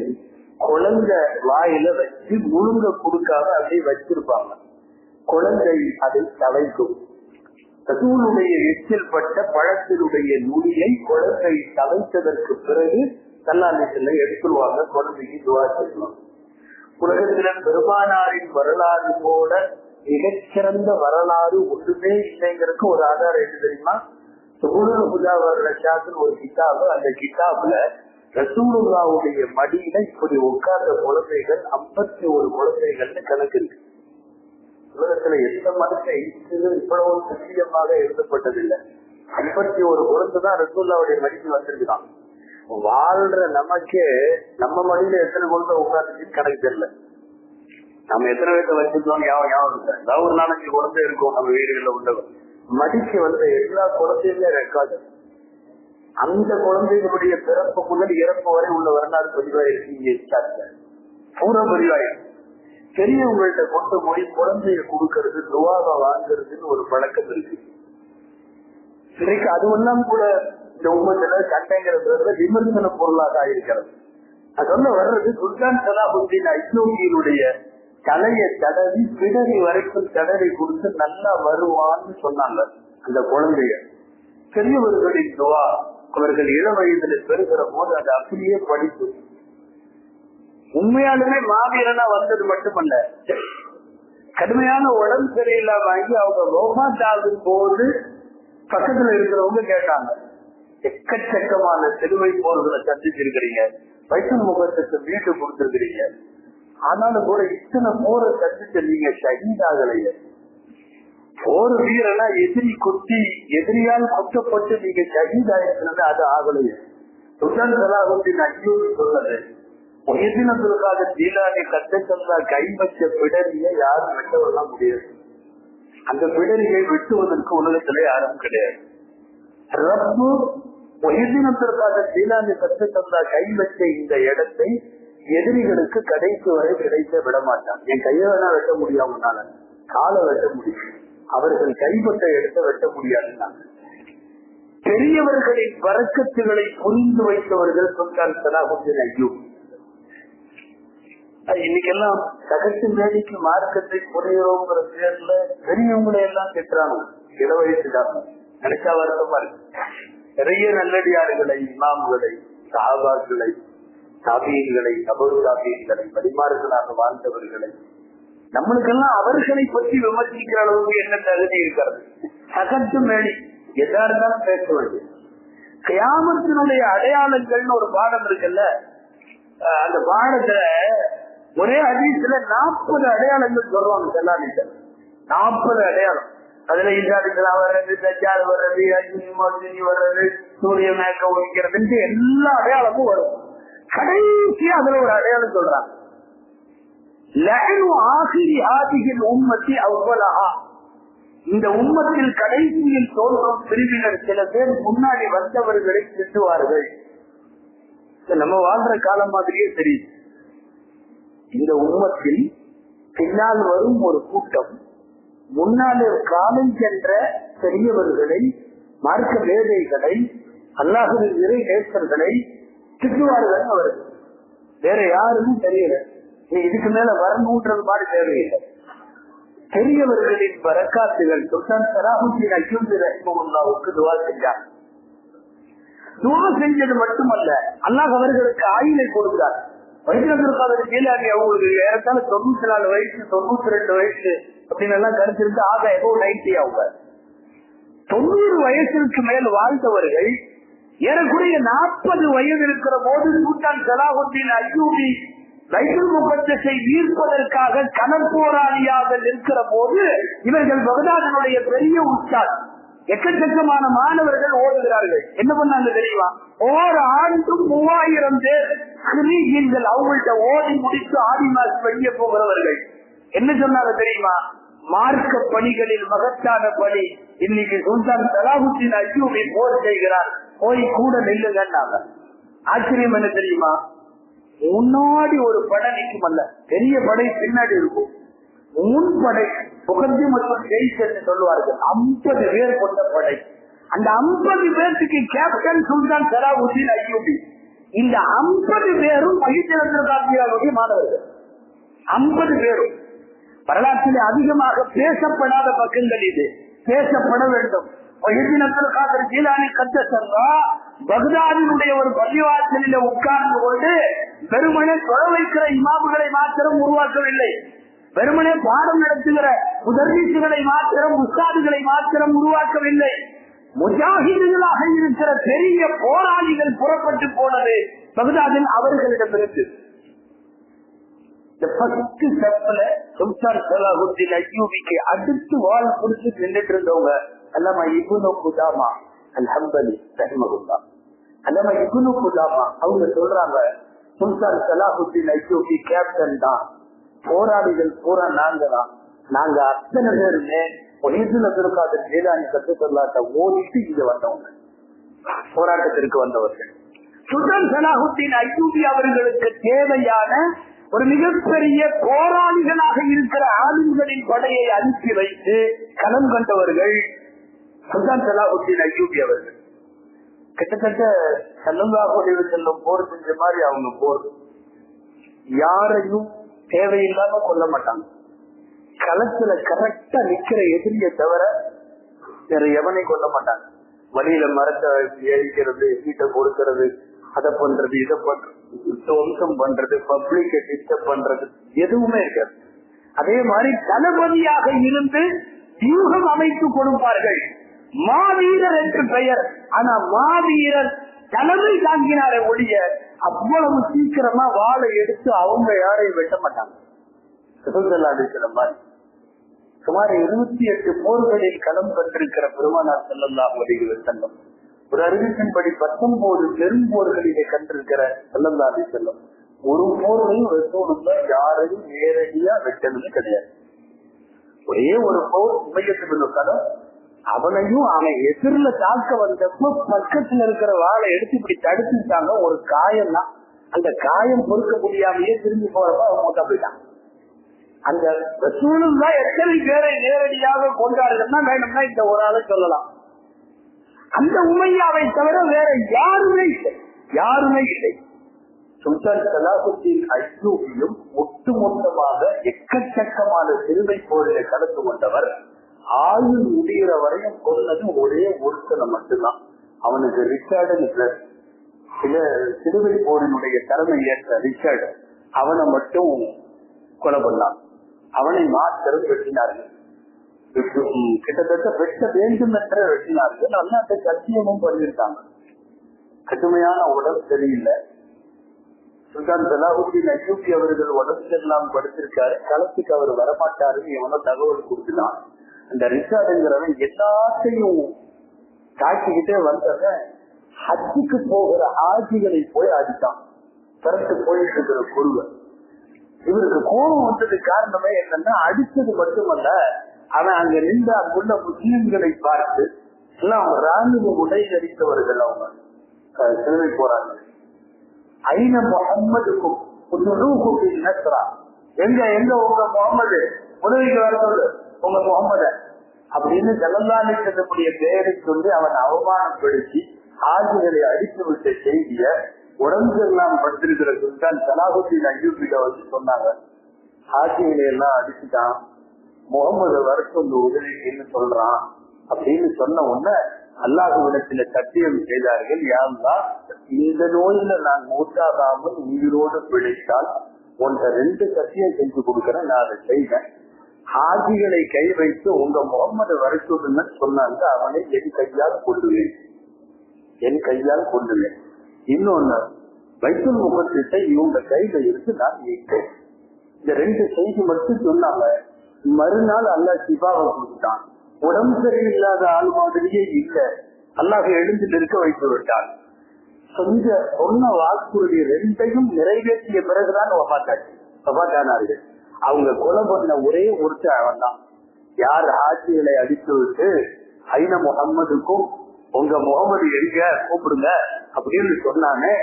குழந்தை வாயில வச்சு முழுங்க கொடுக்காம அப்படியே வச்சிருப்பாங்க. குழந்தை அதை தவைக்கும். ரசூலுடைய எச்சில் பட்ட பழத்தினுடைய நுனியை குழந்தை தவைத்ததற்கு பிறகு சல்லாஹ்ல எடுத்துருவாங்க. குழந்தைக்கு துவா செய்வாங்க. உலகத்தில பெருமானாரின் வரலாறு போல மிகச்சிறந்த வரலாறு ஒன்றுமே இல்லைங்கிறதுக்கு ஒரு ஆதாரம் எது தெரியுமா? ஒரு கிதாபு. அந்த கிதாபுல ரசூலுல்லாவுடைய மடியில இப்படி உட்கார்ந்த குழந்தைகள் 51 குழந்தைகள்னு கணக்கு இருக்கு. உலகத்துல எந்த மனுஷன் இவ்வளவு துல்லியமாக எழுதப்பட்டதில்லை. 51 குழந்தை தான் ரசூலுல்லாவுடைய மடிக்கு வந்திருக்கான். வாழ்ற நமக்கே நம்ம மடியில எத்தனை குழந்தை உட்கார்ந்து கணக்கு தெரியல. நம்ம எத்தனை பேர்த்த வச்சிருக்கோம் ஞாபகம் இல்லை. ஏதாவது ஒரு 4-5 குழந்தை இருக்கும் நம்ம வீடுகளில் உள்ளவர். மடிக்கு வந்த எல்லா குழந்தையுமே ரெக்கார்டு. அந்த குழந்தைகளுடைய பிறப்பு முதல் இறப்பு வரை உள்ள வரலாறு பதிவாயிருக்கு. பூரா பதிவாயிருக்கு. பெரியவங்கள்ட்ட கொண்டு போய் குழந்தைய கொடுக்கறது, துவாவை வாங்குறதுன்னு ஒரு பழக்கம் இருக்கு. இன்னைக்கு அதுவெல்லாம் கூட இந்த உம்மத்துல சட்டைங்கிறது விமர்சன பொருளாக ஆயிருக்கிறது. அது சொல்ல வர்றது சுல்தான் சலாஹுத்தீன் அய்யூபியினுடைய தலையை தடவி பிடரி வரைக்கும் தடவி கொடுத்து நல்லா வருவான்னு சொன்னாங்க. அந்த குழந்தைய பெரியவர்களின் துவா அவர்கள் இள வயதுல பெறுகிற போது அது அப்படியே படிப்பு. உண்மையாலுமே மாவீரனா வந்தது மட்டுமல்ல, கடுமையான உடம்பு சரியில்லாம வாங்கி அவங்க ரோமாத்தாகும் போது பக்கத்துல இருக்கிறவங்க கேட்டாங்க, எக்கச்சக்கமான சிலுவை போர்களை சந்திச்சிருக்கிறீங்க, வைக்கும் முகத்துக்கு வீட்டு கொடுத்திருக்கிறீங்க, ஆனாலும் கூட இத்தனை போரை சந்திச்சு நீங்க ஷஹீதாகலையே. போர் வீரனா எதிரி கொத்தி எதிரியால் கொட்டப்பட்டு நீங்க ஷஹீதாயிருக்கிறது அது ஆகலையே. சுல்தான் சலாஹுத்தீன் அய்யூபி சொன்னது, முஹைதீன் அப்துல் காதர் ஜீலானி கத்தல்லா கை வச்ச பிடரியை யாரும் வெட்ட வர முடியாது. அந்த பிடரியை வெட்டுவதற்கு உலகத்திலே யாரும் கிடையாது. ரப்பு முஹைதீன் அப்துல் காதர் ஜீலானி கத்தல்லா கை வச்ச இந்த இடத்தை எதிரிகளுக்கு கடைசி வரை கிடைக்க விட மாட்டான். என் கையை வேணா வெட்ட முடியாமனால காலை வெட்ட முடியும், அவர்கள் கைப்பட்ட இடத்தை வெட்ட முடியாதுன்னாங்க. பெரியவர்களின் பரக்கத்துகளை புரிந்து வைத்தவர்கள் சுல்தான் சலாஹுத்தீன் அய்யூபி. இன்னைக்கெல்லாம் சகத்து மேடைக்கு மார்க்கத்தை புரியுறோங்கிற பேர்ல பெரியவங்களை எல்லாம் திட்டுறாங்க. இள வயசுதான் நினைச்சா வருத்தமா இருக்கு. நிறைய நல்லடியார்களை, இமாம்களை, சஹாபாக்களை, தாபியீன்களை, தபரு தாபியீன்களை, பரிமாறுகளாக வாழ்ந்தவர்களை, நம்மளுக்கெல்லாம் அவர்களை பற்றி விமர்சிக்கிற அளவுக்கு என்ன தகுதி இருக்கிறது? சகத்து மேடி எதா இருந்தாலும் பேச வேண்டியது. கியாமத்தினுடைய அடையாளங்கள்னு ஒரு பாடம் இருக்குல்ல, அந்த பாடத்துல ஒரே ஹதீஸ்ல 40 அடையாளங்கள் சொல்லுவாங்க. செல்லாதீர்கள் 40 அடையாளம். அதுல இசாரிகளா வர்றது, தஜ்ஜால் வர்றது, அஜினி வர்றது, சூரிய மேக்க ஒழிக்கிறது, எல்லா அடையாளமும் வரும். கடைசியா அதுல ஒரு அடையாளம் சொல்றாங்க, இந்த உம்மத்தில் கடைசியில் தோன்றும் பிரிவினர் சில பேர் முன்னாடி வந்தவர்களை திட்டுவார்கள். நம்ம வாழ்ற காலம் மாதிரியே தெரியுது. இந்த உம்மத்தில் பின்னால் வரும் ஒரு கூட்டம் முன்னாலே காலம் சென்ற பெரியவர்களை, மார்க்க வேதைகளை, அல்லாஹ்வின் இறை நேசர்களை திட்டுவார்கள். அவர்கள் வேற யாருக்கும் தெரியல. நீ இதுக்கு மேல வரணுன்றது மாதிரி தேவையில்லை. பெரியவர்களின் பரக்காத்துகள் சுல்தான் சலாஹுத்தீன் அய்யூபி ரஹ்மத்துல்லாஹ்வுக்கு துஆ செஞ்சார். துஆ செஞ்சது மட்டுமல்ல, அல்லாஹ் அவர்களுக்கு ஆயுளை கொடுத்தார். வைத்தியநாதர் ஜீலானி அவங்களுக்கு ஏறத்தாழ 94 வயசு, 92 வயசு அப்படின்னு எல்லாம் கருத்திருந்து ஆக எவ்வளோ 90 அவங்க 90 வயசுக்கு மேல் வாழ்ந்தவர்கள் ஏறக்குறைய 40 வயது இருக்கிற போது சுல்தான் சலாஹுத்தீன் அய்யூபி பைத்துல் முகத்தஸை ஈர்ப்பதற்காக களப்போராளியாக நிற்கிற போது இவர்கள் பகதாதனுடைய பெரிய உஸ்தாத், எக்கச்சக்கமான மாணவர்கள் ஓடுகிறார்கள். என்ன பண்ணாங்க தெரியுமா? ஓர் ஆண்டும் 3000 பேர் கிரீகீன்கள் அவங்கள்ட்ட ஓடி முடித்து ஆடி மாசம் வெளியே போகிறவர்கள். என்ன சொன்னாங்க தெரியுமா? மார்க்க பணிகளில் மகத்தான பணி இன்னைக்கு சுல்தான் சலாஹுத்தீன் அய்யூபி போர் செய்கிறார், போய் கூட நெல்லுங்கன்னாங்க. ஆச்சரியம் என்ன தெரியுமா? முன்னாடி ஒரு படை நிற்கும், அல்ல பெரிய படை பின்னாடி இருக்கும். முன்படை புகழ்ச்சி மற்றும் ஜெயிச்சு சொல்லுவார்கள், 50 பேர் கொண்ட படை. அந்த 50 பேருக்கு கேப்டன் சுல்தான் சலாஹுத்தீன் அய்யூபி. இந்த 50 பேரும் மகிழ்ச்சியாளர்களுடைய மாணவர்கள். 50 பேரும் வரலாற்றில் அதிகமாக பேசப்படாத பக்கங்கள் இது, பேசப்பட வேண்டும். பகதாதினுடைய ஒரு பள்ளிவாசலில் உட்கார்ந்து கொண்டு வெறுமனே தொழ வைக்கிற இமாமுகளை மாத்திரம் உருவாக்கவில்லை, வெறுமனே பாடம் நடத்துகிற முதர்வீசுகளை மாத்திரம், உஸ்தாதுகளை மாத்திரம் உருவாக்கவில்லை. முஜாஹிதுகளாக இருக்கிற பெரிய போராளிகள் புறப்பட்டு போனது பகதாதில் அவர்களிடமிருந்து. அடுத்து வாழ் குறித்து நின்றுட்டு இருந்தவங்க அல்லாமா இப்னு குதாமா அல்-ஹம்பலி ரஹிமஹுல்லா. அல்லாமா இப்னு குதாமா அவங்க சொல்றாங்க, சுல்தான் சலாஹுத்தீன் அய்யூபி கேப்டன் தான், போராளிகள் பூரா நாங்க தான். நாங்க அத்தனை பேருமே ஜீலானி கத்துக்கொள்ளாட்ட ஓடிட்டு இங்க வந்தவங்க, போராட்டத்திற்கு வந்தவர்கள். சுல்தான் சலாஹுத்தீன் அய்யூபி அவர்களுக்கு தேவையான ஒரு மிகப்பெரிய போராளிகளாக இருக்கிற ஆளுங்களின் படையை அனுப்பி வைத்து களம் கண்டவர்கள் சுல்தான் சலாஹுத்தீன் அய்யூபி அவர்கள். கிட்டத்தட்ட ஸல்லல்லாஹு அலைஹி வஸல்லம் போர் செஞ்ச மாதிரி அவங்க போர், யாரையும் தேவையில்லாம கொல்ல மாட்டாங்க. களத்துல கரெக்டா நிக்கிற எதிரியை தவிர வேற எவனை கொல்ல மாட்டாங்க. வழியில மரத்தை எரிக்கிறது, வீட்டை கொடுக்கிறது, அதை பண்றது, இதை பண்றது, துவம்சம் பண்றது, பப்ளிக்கை டிஸ்டர்ப் பண்றது எதுவுமே இருக்காது. அதே மாதிரி தளபதியாக இருந்து வியூகம் அமைத்து கொடுப்பார்கள். மாவீரர் என்று பெயர், ஆனா மாவீரர் தலைமை தாங்கினாரே ஒழிய அவ்வளவு சீக்கிரமா வாழை எடுத்து அவங்க யாரையும் வெட்ட மாட்டாங்க. சுமார் 28 போர்களில் களம் பெற்றிருக்கிற பெருமானார் ஸல்லல்லாஹு அலைஹி வஸல்லம் ஒரு அறிவிப்பின்படி 19 பெரும் போர்களிலே கண்டிருக்கிற ஸல்லல்லாஹு அலைஹி வஸல்லம் ஒரு போர்களையும் ரசூலுல்லாஹ் யாரையும் நேரடியா வெட்டது கிடையாது. ஒரே ஒரு போர் உமையத்து களம், அவனையும் அவன் எதிரில தாக்க வந்தப்ப பக்கத்துல இருக்கிற வாழை எடுத்து இப்படி தடுத்துட்டாங்க. ஒரு காயம் தான், அந்த காயம் பொறுக்க முடியாமையே திரும்பி போறப்ப அவன் மூட்டா போயிட்டான். அந்த ரசூலுல்லாஹ் எத்தனை பேரை நேரடியாக கொண்டாடுறதுன்னா வேணும்னா இந்த ஒரு ஆளை சொல்லலாம். அந்த உமையாவை தவிர வேற யாருமே இல்லை, யாருமே இல்லை. சுல்தான் சலாஹுத்தீன் அய்யூபியும் ஒட்டுமொத்தமாக எக்கச்சக்கமான சிறுவை போரிலே கலந்து கொண்டவர். ஆயுள் முடிகிற வரையும் கொண்டது ஒரே ஒருத்தனை மட்டும்தான். அவனுக்கு ரிச்சார்டு, சில சிறுவை போரினுடைய தலைமை ஏற்ற ரிச்சார்டு, அவனை மட்டும் கொலை பண்ணான். அவனை மாத்திரம் வெட்டினார்கள். கிட்டத்தட்ட வெட்ட வேண்டும் என்ற வெட்டினார்கள். அல்லாட்ட சத்தியமும் பண்ணியிருக்காங்க. கடுமையான உடம்பு சரியில்லை. சுல்தான் சலாஹுத்தீன் அய்யூபி அவர்கள் உடம்பு எல்லாம் படுத்திருக்காரு. களத்துக்கு அவர் வரமாட்டாருன்னு எவனோ தகவல் கொடுத்துதான் அந்த ரிஷாடுங்கிறவன் எல்லாத்தையும் தாக்கிக்கிட்டே வந்தவன் ஹஜ்ஜுக்கு போகிற ஆட்சிகளை போய் அடித்தான். திறந்து போயிட்டு இருக்கிற குருவை இவருக்கு கோபம் வந்தது காரணமே என்னன்னா, அடிச்சது மட்டுமல்ல, அவன் அங்க நின்று அங்குள்ள முஸ்லிம்களை பார்த்து எல்லாம் ராணுவ உடை அடித்தவர்கள் அவங்க சிலுவை போறாங்க. ஐன முகம்மதுக்கும் எங்க எங்க உங்க முகம்மது உதவிக்கு வர சொல்லு உங்க முகம்மத அப்படின்னு ஜலல்லாலி செல்லக்கூடிய பெயரை சொல்லி அவன் அவமானப்படுத்தி ஆட்சிகளை அடித்து விட்ட செய்திய உடம்பு எல்லாம் படுத்திருக்கிற சுல்தான் சலாஹுத்தீன் அய்யூபிட்ட வந்து சொன்னாங்க. ஆட்சிகளை எல்லாம் அடிச்சுட்டான், முகமது வர சொல்லு உதவின்னு சொல்றான் அப்படின்னு சொன்ன உடனே அல்லாஹ்விடத்துல சத்தியம் செய்தார்கள். யாருதான் இந்த நோயில நான் மூத்தாகாமல் உயிரோடு பிழைத்தால் உன்னை 2 சத்தியம் செஞ்சு கொடுக்கறேன், நான் அதை செய்வேன். ஆட்சிகளை கை வைத்து உங்க முகமது வர சொல்லுன்னு சொன்னாங்க. அவனை என் கையால் கொள்ளுவேன், என் கையால் கொள்ளுவேன். இன்னொன்னு, பைத்துல் முகத்தை இவங்க கையில இருந்து நான் ஏற்றேன். இந்த 2 செய்தி மட்டும் சொன்னாங்க. மறுநாள் அல்லாஹ் சிபாவை கொடுத்தான். உடம்பு சரியில்லாத ஆள் மாதிரியே இல்ல, அல்லாஹ் எழுந்து நிற்க வைத்து விட்டான். சொன்ன வாக்குறுதி 2ஐயும் நிறைவேற்றிய பிறகுதான் வபாத்தானார்கள். அவங்க கொலை பண்ண ஒரே ஒருத்தர் அவன் தான். யார் ஹாஜிகளை அடித்து விட்டு ஐன முகம்மதுக்கும் உங்க முகமது எங்க கூப்பிடுங்க அப்படின்னு சொன்னானே,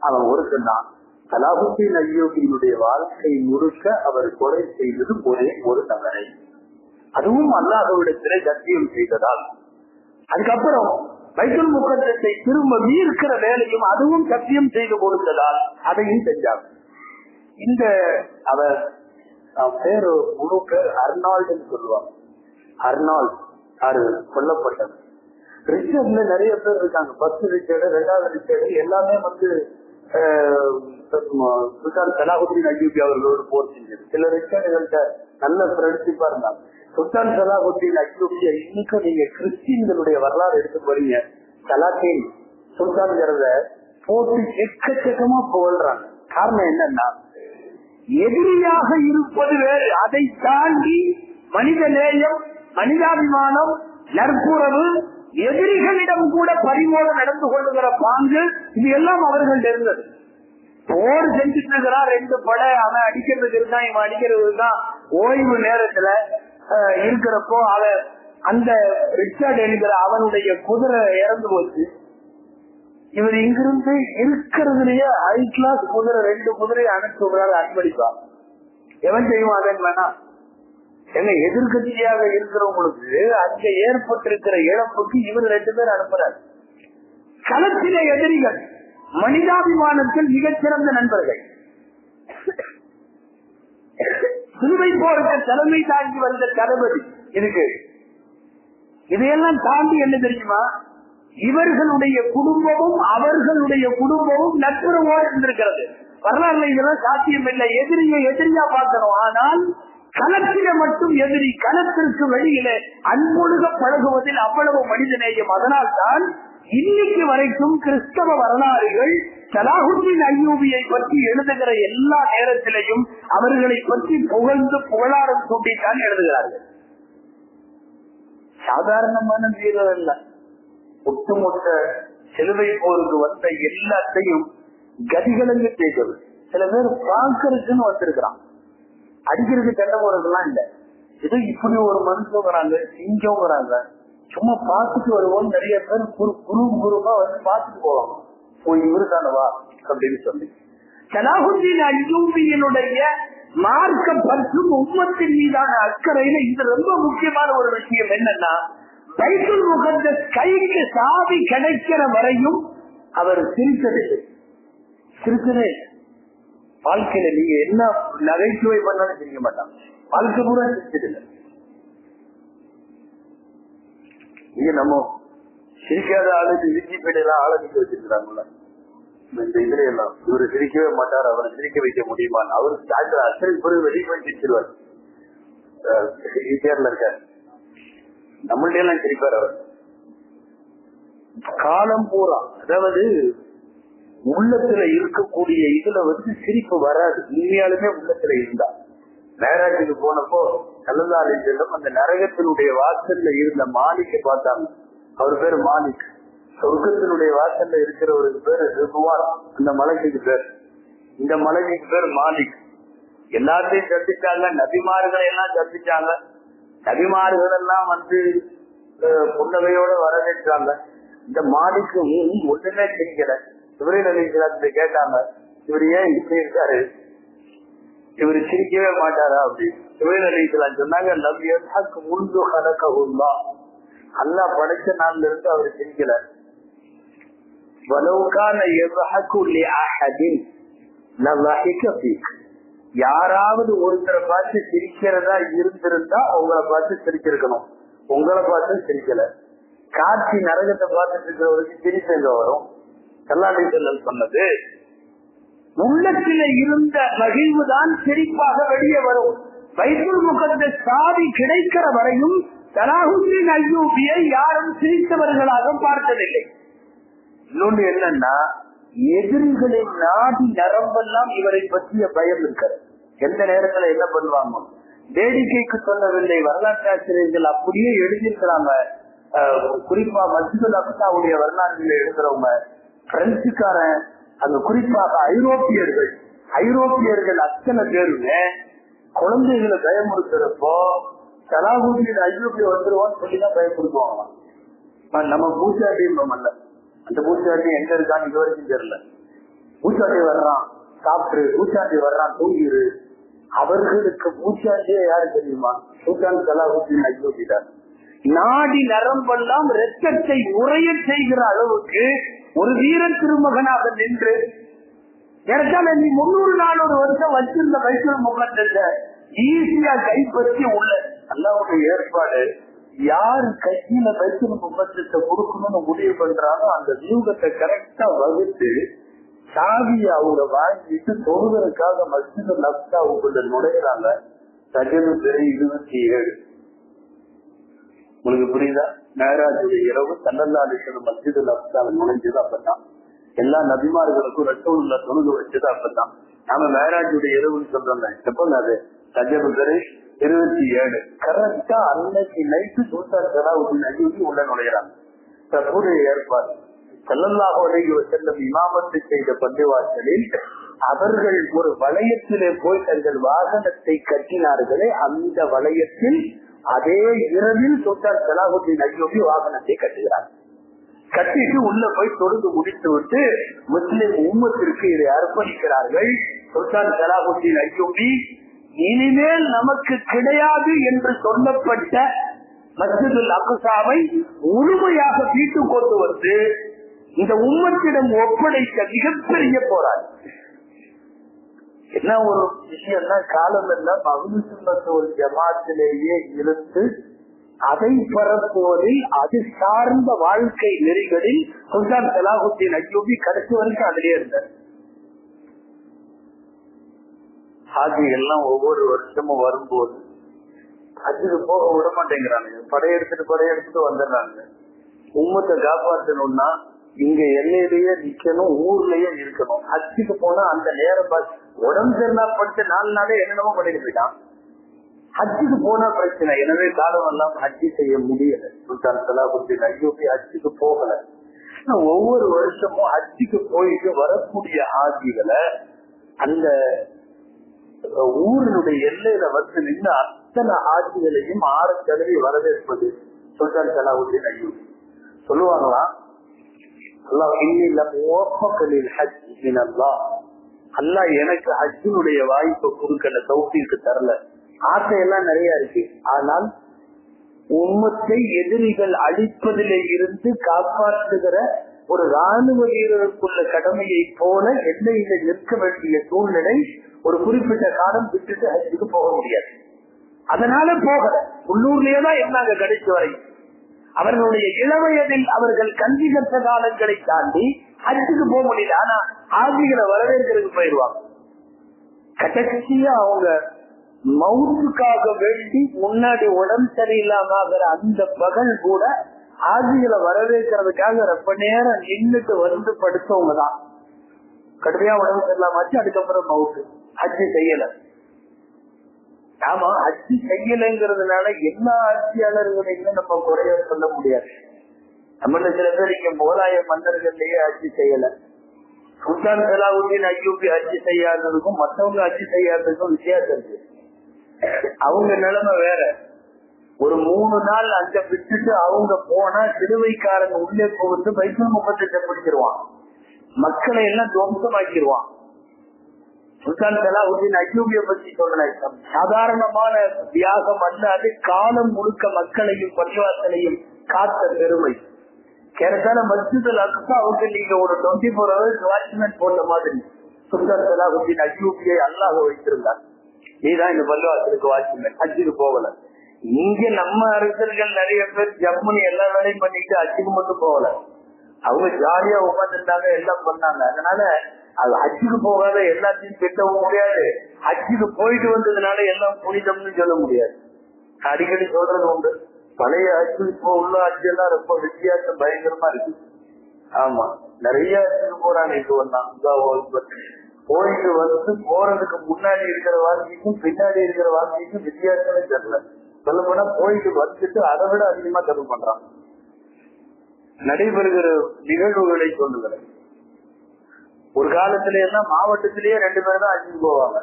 அவன் ஒருத்தன் தான். சலாஹுத்தீன் அய்யூபியினுடைய வாழ்க்கை முழுக்க அவர் கொலை செய்தது ஒரே ஒரு நபரை, அதுவும் அல்லாஹ்விடத்திலே சத்தியம் செய்ததால். அதுக்கப்புறம் பைத்துல் முகத்தத்தை திரும்ப மீட்கிற வேலையும் அதுவும் சத்தியம் செய்து கொடுத்ததால் அதையும் செஞ்சாங்க. இந்த அவர் பேரு முழு பேர் அர்னால்டுன்னு சொல்லுவாங்க. அர்னால்டு யாரு கொல்லப்பட்டது. ரிச்சர்ட்ல நிறைய பேர் இருக்காங்க. ஃபர்ஸ்ட் ரிச்சர்டு, 2வது ரிச்சர்டு எல்லாமே சுல்தான் சலாஹுத்தீன் அய்யூபி அவர்களோடு போர் செஞ்சது. சில ரிச்சர்டுகள்கிட்ட நல்ல ஃப்ரெண்ட்ஷிப்பா இருந்தாங்க. சுல்தான் சலாஹுத்தீன் அய்யூபியை இன்னைக்கும் நீங்க கிறிஸ்டின்களுடைய வரலாறு எடுத்து போறீங்க, சலாத்தீன் சுல்தான்கிறத போட்டு எக்கச்சக்கமா புகழ்றாங்க. காரணம் என்னன்னா, எதிரியாக இருப்பது வேறு, அதை தாண்டி மனித நேயம், மனிதாபிமானம், நற்புறவு, எதிரிகளிடம் கூட பரிமோடு நடந்து கொள்ளுகிற பாங்கு, இது எல்லாம் அவர்கள் இருந்தது. போர் செஞ்சுட்டு இருக்கிறா, 2 படை, அவன் அடிக்கிறதுக்கு இருந்தான், இவன் அடிக்கிறது தான். ஓய்வு நேரத்துல இருக்கிறப்போ அவன் அந்த ரிச்சர்ட் என்கிற அவனுடைய குதிரை இறந்து போச்சு. இவர் இங்கிருந்து இருக்கிறதுலயே ஹை கிளாஸ் குதிரை 2 குதிரையை அனுப்பிடுறாரு, அன்பளிப்பா. எவன் செய்வான் அதன் வேணா? எங்க எதிர்கட்சியாக இருக்கிறவங்களுக்கு அங்க ஏற்பட்டிருக்கிற இழப்புக்கு இவர் 2 பேர் அனுப்புறாரு. களத்திலே எதிரிகள், மனிதாபிமானத்தில் மிகச்சிறந்த நண்பர்கள். சிலுவை போருக்கு தலைமை தாங்கி வந்த தளபதி இருக்கு. இதையெல்லாம் தாண்டி என்ன தெரியுமா, இவர்களுடைய குடும்பமும் அவர்களுடைய குடும்பமும் நட்புறவோடு இருந்திருக்கிறது. வரலாறுல இதெல்லாம் சாத்தியம் இல்லை. எதிரியை எதிரியா பார்க்கணும், ஆனால் களத்தில மட்டும் எதிரி, களத்திற்கு வெளியிலே அன்பொழுக பழகுவதில் அவ்வளவு மனிதநேயம். அதனால் தான் இன்னைக்கு வரைக்கும் கிறிஸ்தவ வரலாறுகள் சலாஹுத்தீன் அய்யூபியை பற்றி எழுதுகிற எல்லா நேரத்திலையும் அவர்களை பற்றி புகழ்ந்து புகழாரம் சூட்டித்தான் எழுதுகிறார்கள். சாதாரணமான வீரர் அல்ல, ஒட்டுமொத்த சிலுவை போருக்கு வந்த எல்லாத்தையும் கதிகலங்கு செய்தது. சில பேர் பார்க்கறதுன்னு வந்திருக்கிறான், அடிக்கிறதுக்கு கண்ட போறதுலாம் இல்ல. இது இப்படி ஒரு மனுஷங்கிறாங்க, சிங்கங்கிறாங்க, சும்மா பார்த்துட்டு வருவோம். நிறைய பேர் குருமா வந்து பார்த்துட்டு போவாங்க, போய் இவரு தானவா அப்படின்னு சொல்லி. சலாஹுத்தீன் அய்யூபியினுடைய மார்க்க பற்றும் உம்மத்தின் மீதான அக்கறையில இது ரொம்ப முக்கியமான ஒரு விஷயம். என்னன்னா, பைத்துல் முகத்தஸ் கைக்கு சாவி கிடைக்கிற வரையும் அவர் சிரித்ததில்லை. சிரிச்சதே வாழ்க்கையில நீங்க என்ன நகைச்சுவை பண்ணாலும் சிரிக்க மாட்டாங்க. வாழ்க்கை கூட சிரிச்சதில்லை. இங்க நம்ம சிரிக்காத ஆளுக்கு விஜிபேட்டெல்லாம் ஆளுக்கு வச்சிருக்கிறாங்களா இந்த இதுல எல்லாம். இவரு சிரிக்கவே மாட்டார், அவரை சிரிக்க வைக்க முடியுமா? அவரு டாக்டர் அசல் பொருள் வெளியே போய் சிரிச்சிருவார். ஈசிஆர்ல இருக்காரு, நம்மள்ட எல்லாம் சிரிப்பார் அவர் காலம் பூரா. அதாவது உள்ளத்துல இருக்கக்கூடிய இதுல வந்து சிரிப்பு வராது. உண்மையாலுமே உள்ளத்துல இருந்தா மேராஜுக்கு போனப்போ நல்லதாலே செல்லும் அந்த நரகத்தினுடைய வாசல்ல இருந்த மாலிக்கை பார்த்தாங்க. அவர் பேரு மாலிக். சொர்க்கத்தினுடைய வாசல்ல இருக்கிறவருக்கு பேரு ரிதுவான், அந்த மலைக்கு பேர். இந்த மலைக்கு பேர் மாலிக். எல்லாத்தையும் சந்திச்சாங்க, நபிமார்களை எல்லாம் சந்திச்சாங்க. நபிமார்கள் எல்லாம் வந்து புன்னகையோட வரவேற்றாங்க. இந்த மாலிக்கு ஒன்றுமே சிரிக்கல. இவரே நபிகளை கேட்டாங்க, இவர் ஏன் இப்படி இருக்காரு, இவரு சிரிக்கவே மாட்டாரா அப்படின்னு. இவரே நபிகளை சொன்னாங்க, நபியக்கு முன்பு கணக்கா அல்லா படைச்ச நாள்ல இருந்து அவரு சிரிக்கல. யாராவது ஒருத்தரை பார்த்து சிரிக்கிறதா இருந்திருந்தா உங்களை பார்த்து சிரிச்சிருக்கணும், உங்களை பார்த்து சிரிக்கல. காட்சி நரகத்தை பார்த்துட்டு இருக்கிறவருக்கு சிரிப்பு எங்க வரும்? கல்லாலை செல்லல் சொன்னது உள்ளத்தில இருந்த மகிழ்வுதான் சிரிப்பாக வெளியே வரும். பைத்துல் முகத்தஸ் சாவி கிடைக்கிற வரையும் சலாஹுத்தீன் அய்யூபியை யாரும் சிரித்தவர்களாக பார்த்ததில்லை. இன்னொன்று என்னன்னா, எதிரிகளின் நாடி நரம்பெல்லாம் இவரை பற்றிய பயம் இருக்கிறது. எந்த நேரத்துல என்ன பண்ணுவாங்க வேடிக்கைக்கு சொல்லவில்லை. வரலாற்று ஆசிரியர்கள் அப்படியே எழுதியிருக்கிறாங்க. குறிப்பா மஸ்ஜிதுல் அக்ஸாவுடைய வரலாற்றில் எழுதுறவங்க பிரெஞ்சுக்காரன், அந்த குறிப்பாக ஐரோப்பியர்கள் அத்தனை பேருமே குழந்தைகளை பயமுறுத்துறப்போ சலாஹுதீன் ஐரோப்பிய வந்துருவான்னு சொல்லிதான் பயப்படுத்துவாங்களாம். நம்ம பூச்சாட்டியும் அல்ல, அந்த பூச்சாட்டி எங்க இருக்கான்னு இது வரைக்கும் தெரியல. பூச்சாட்டி வர்றான் சாப்பிட்டு, பூச்சாட்டி வர்றான் தூங்கிரு. அவர்களுக்கு பூச்சாட்டியே யாரு தெரியுமா? சுல்தான் சலாஹுதீன் ஐயோபி தான். நாடி நரம்பெல்லாம் ரத்தத்தை உறைய செய்கிற அளவுக்கு ஒரு வீர திருமகனாக நின்று ஏற்கனவே நீ 300-400 வருஷம் வச்சிருந்த பைத்துல் முகத்தத்தை ஈஸியா கைப்பற்றி உள்ள அல்லாஹ்வுடைய ஏற்பாடு. யாரு கையில பைத்துல் முகத்தத்தை கொடுக்கணும்னு முடிவு பண்றானோ அந்த வியூகத்தை கரெக்டா வகுத்து சாவியை அவங்க வாங்கிட்டு தொழுவதற்காக மஸ்ஜிதுல் அக்ஸாவுக்குள்ள நுழையிறாங்க. சஜது பிறை 27. உங்களுக்கு புரியுதா? மேராஜுடைய இரவு ஸல்லல்லாஹு அலைஹி வஸல்லம் மஸ்ஜிதுல் அக்ஸாவில் நுழைஞ்சது அப்பதான். எல்லா நபிமார்களுக்கும் ரசூலுல்லா தொழுது வச்சது அப்பதான். நாம மேராஜுடைய இரவுன்னு சொல்றோம். எப்போ அது சஜது பிறை 27. கரெக்டா அன்னைக்கு நைட்டு சுல்தான் சலாஹுதீன் ஐயூபி உள்ள நுழையிறாங்க. தற்போதைய ஏற்பாடு ஸல்லல்லாஹு அலைஹி வஸல்லம் இமாமத்து செய்த பள்ளிவாசலில் அவர்கள் ஒரு வளையத்திலே போய் தங்கள் வாகனத்தை கட்டினார்களே, அந்த வளையத்தில் அதே இரவில் சுல்தான் சலாஹுதீன் ஐயூபி வாகனத்தை கட்டுகிறார். கட்டிட்டு உள்ள போய் தொழுது முடித்து விட்டு முஸ்லிம் உம்மத்திற்கு இதை அர்ப்பணிக்கிறார்கள். சுல்தான் சலாஹுதீன் ஐயூபி இனிமேல் நமக்கு கிடையாது என்று சொல்லப்பட்ட மஸ்ஜிதுல் அக்ஸாவை முழுமையாக வீட்டு கொண்டு வந்து இந்த உம்மத்திடம் ஒப்படைக்க மிகப்பெரிய போராட்டம். என்ன ஒரு விஷயம்னா, காலம் எல்லாம் அஹ்லு சுன்னத் வல் ஜமாஅத்திலேயே இருந்து அதை பரப்புவதில் அது சார்ந்த வாழ்க்கை நெறிகளில் சுல்தான் சலாஹுதீன் ஐயூபி கடைசி வரைக்கும் அதிலே இருந்தார். ஹாஜி எல்லாம் ஒவ்வொரு வருஷமும் வரும்போது ஹஜ்ஜுக்கு போக விட மாட்டேங்கிறாங்க. படையெடுத்துட்டு வந்துடுறாங்க. உம்மத்தை காப்பாற்றணும்னா இங்க எல்லையிலேயே நிக்கணும், ஊர்லயே இருக்கணும். ஹஜ்ஜுக்கு போனா அந்த நேரம் உடம்பு சரியில்லாப்பட்டு 4 நாளே என்னென்னமோ பண்ணிட்டு போயிட்டான். ஹஜ்ஜுக்கு போனா பிரச்சனை. எனவே காலம் எல்லாம் ஹஜ்ஜி செய்ய முடியல. சுல்தான் சலாஹுதீன் ஐயூபி ஹஜ்ஜுக்கு போகல. ஒவ்வொரு வருஷமும் ஹஜ்ஜுக்கு போயிட்டு வரக்கூடிய ஹாஜிகளை அந்த ஊரினுடைய எல்லையில வந்து நின்று அத்தனை ஹாஜிகளையும் 6 தடவை வரவேற்பது சுல்தான் சலாஹுதீன் ஐயூபி. சொல்லுவாங்களாம், அல்லாஹ் எனக்கு ஹஜ்ஜினுடைய வாய்ப்பை கொடுக்கல, தௌஃபீக் தரல. ஆசையெல்லாம் நிறைய இருக்கு. ஆனால் உம்மத்தை எதிரிகள் அழிப்பதிலே இருந்து காப்பாற்றுகிற ஒரு ராணுவ வீரருக்குள்ள கடமையை போல எல்லையில நிற்க வேண்டிய சூழ்நிலை ஒரு குறிப்பிட்ட காலம் விட்டுட்டு ஹஜ்ஜுக்கு போக முடியாது. அதனால போகல. உள்ளூர்லயேதான் இருந்தாங்க கடைசி வரை. அவர்களுடைய இளவயதில் அவர்கள் கல்வி கற்ற காலங்களை தாண்டி ஹஜ்ஜுக்கு போக முடியல. ஆனா ஹாஜிகளை வரவேற்கிறதுக்கு போயிடுவாங்க. கடைசியா அவங்க மவுத்துக்காக வேண்டி முன்னாடி உடம்பு சரியில்லாம அந்த பகல் கூட ஹாஜிகளை வரவேற்கிறதுக்காக ரொம்ப நேரம் நின்றுட்டு வந்து படுத்தவங்கதான். கடுமையா உடம்பு சரியில்லாமாச்சு. அதுக்கப்புறம் மவுத்து. ஹஜ்ஜி செய்யல. ஆமா, ஹஜ்ஜி செய்யலைங்கிறதுனால எல்லா ஆட்சியாளர்களையும் நம்ம குறைய சொல்ல முடியாது. நம்மள சில பேர் இங்க முகலாய மன்னர்கள்லயே ஹஜ்ஜி செய்யல. சுல்தான் சலாஹுதீன் ஐயூபி ஹஜ்ஜி செய்யாததுக்கும் மற்றவங்க ஹஜ்ஜி செய்யாததுக்கும் வித்தியாசம் இருக்கு. அவங்க நிலைமை வேற. ஒரு 3 நாள் அங்க விட்டுட்டு அவங்க போனா சிறுவைக்காரங்க உள்ளே போட்டு பைத்துல் முகத்தத்தை பிடிச்சிருவான். மக்களை எல்லாம் துவம்சமாக்கிடுவான். சுல்தான் சலாஹுதீன் ஐயூபியை பற்றி சொல்றேன். சாதாரணமான தியாகம் அல்ல அது. காலம் முழுக்க மக்களையும் பள்ளிவாசலையும் காத்த பெருமை. கேரளால மஸ்ஜிதுல் அக்ஸாவுக்கு நீங்க ஒரு 24 hours வாட்ச்மேன் போட்ட மாதிரி சுல்தான் சலாஹுதீன் ஐயூபியை அல்லாஹ் வைத்திருந்தார். நீதான் இந்த பள்ளிவாசலுக்கு வாட்ச்மேன். ஹஜ்ஜுக்கு போகல. இங்க நம்ம அரசர்கள் நிறைய பேர் ஜம்முனி எல்லா வேலையும் பண்ணிட்டு ஹஜ்ஜுக்கு மட்டும் போகல. அவங்க ஜாலியா உட்காந்துருந்தாங்க, எல்லாம் பண்ணாங்க. அதனால அது ஹஜ்ஜுக்கு போகாத எல்லாத்தையும் திட்டவும் முடியாது. ஹஜ்ஜுக்கு போயிட்டு வந்ததுனால எல்லாம் புனிதம்னு சொல்ல முடியாது. அடிக்கடி சொல்றது உண்டு. பழைய ஹஜ்ஜு இப்போ உள்ள ஹஜ்ஜெல்லாம் ரொம்ப வித்தியாசம் பயங்கரமா இருக்கு. ஆமா, நிறைய போறாங்க. இது ஒண்ணா போயிட்டு வந்து போறதுக்கு முன்னாடி இருக்கிற வாழ்க்கைக்கும் பின்னாடி இருக்கிற வாழ்க்கைக்கும் வித்தியாசமே தெரியல. சொல்ல போனா போயிட்டு வந்துட்டு அதை விட அதிகமா தப்பு பண்றான். நடைபெறுகிற நிகழ்வுகளை சொல்லுகிறேன். ஒரு காலத்துல எல்லாம் மாவட்டத்திலேயே 2 பேர் தான் அழைச்சிட்டு போவாங்க.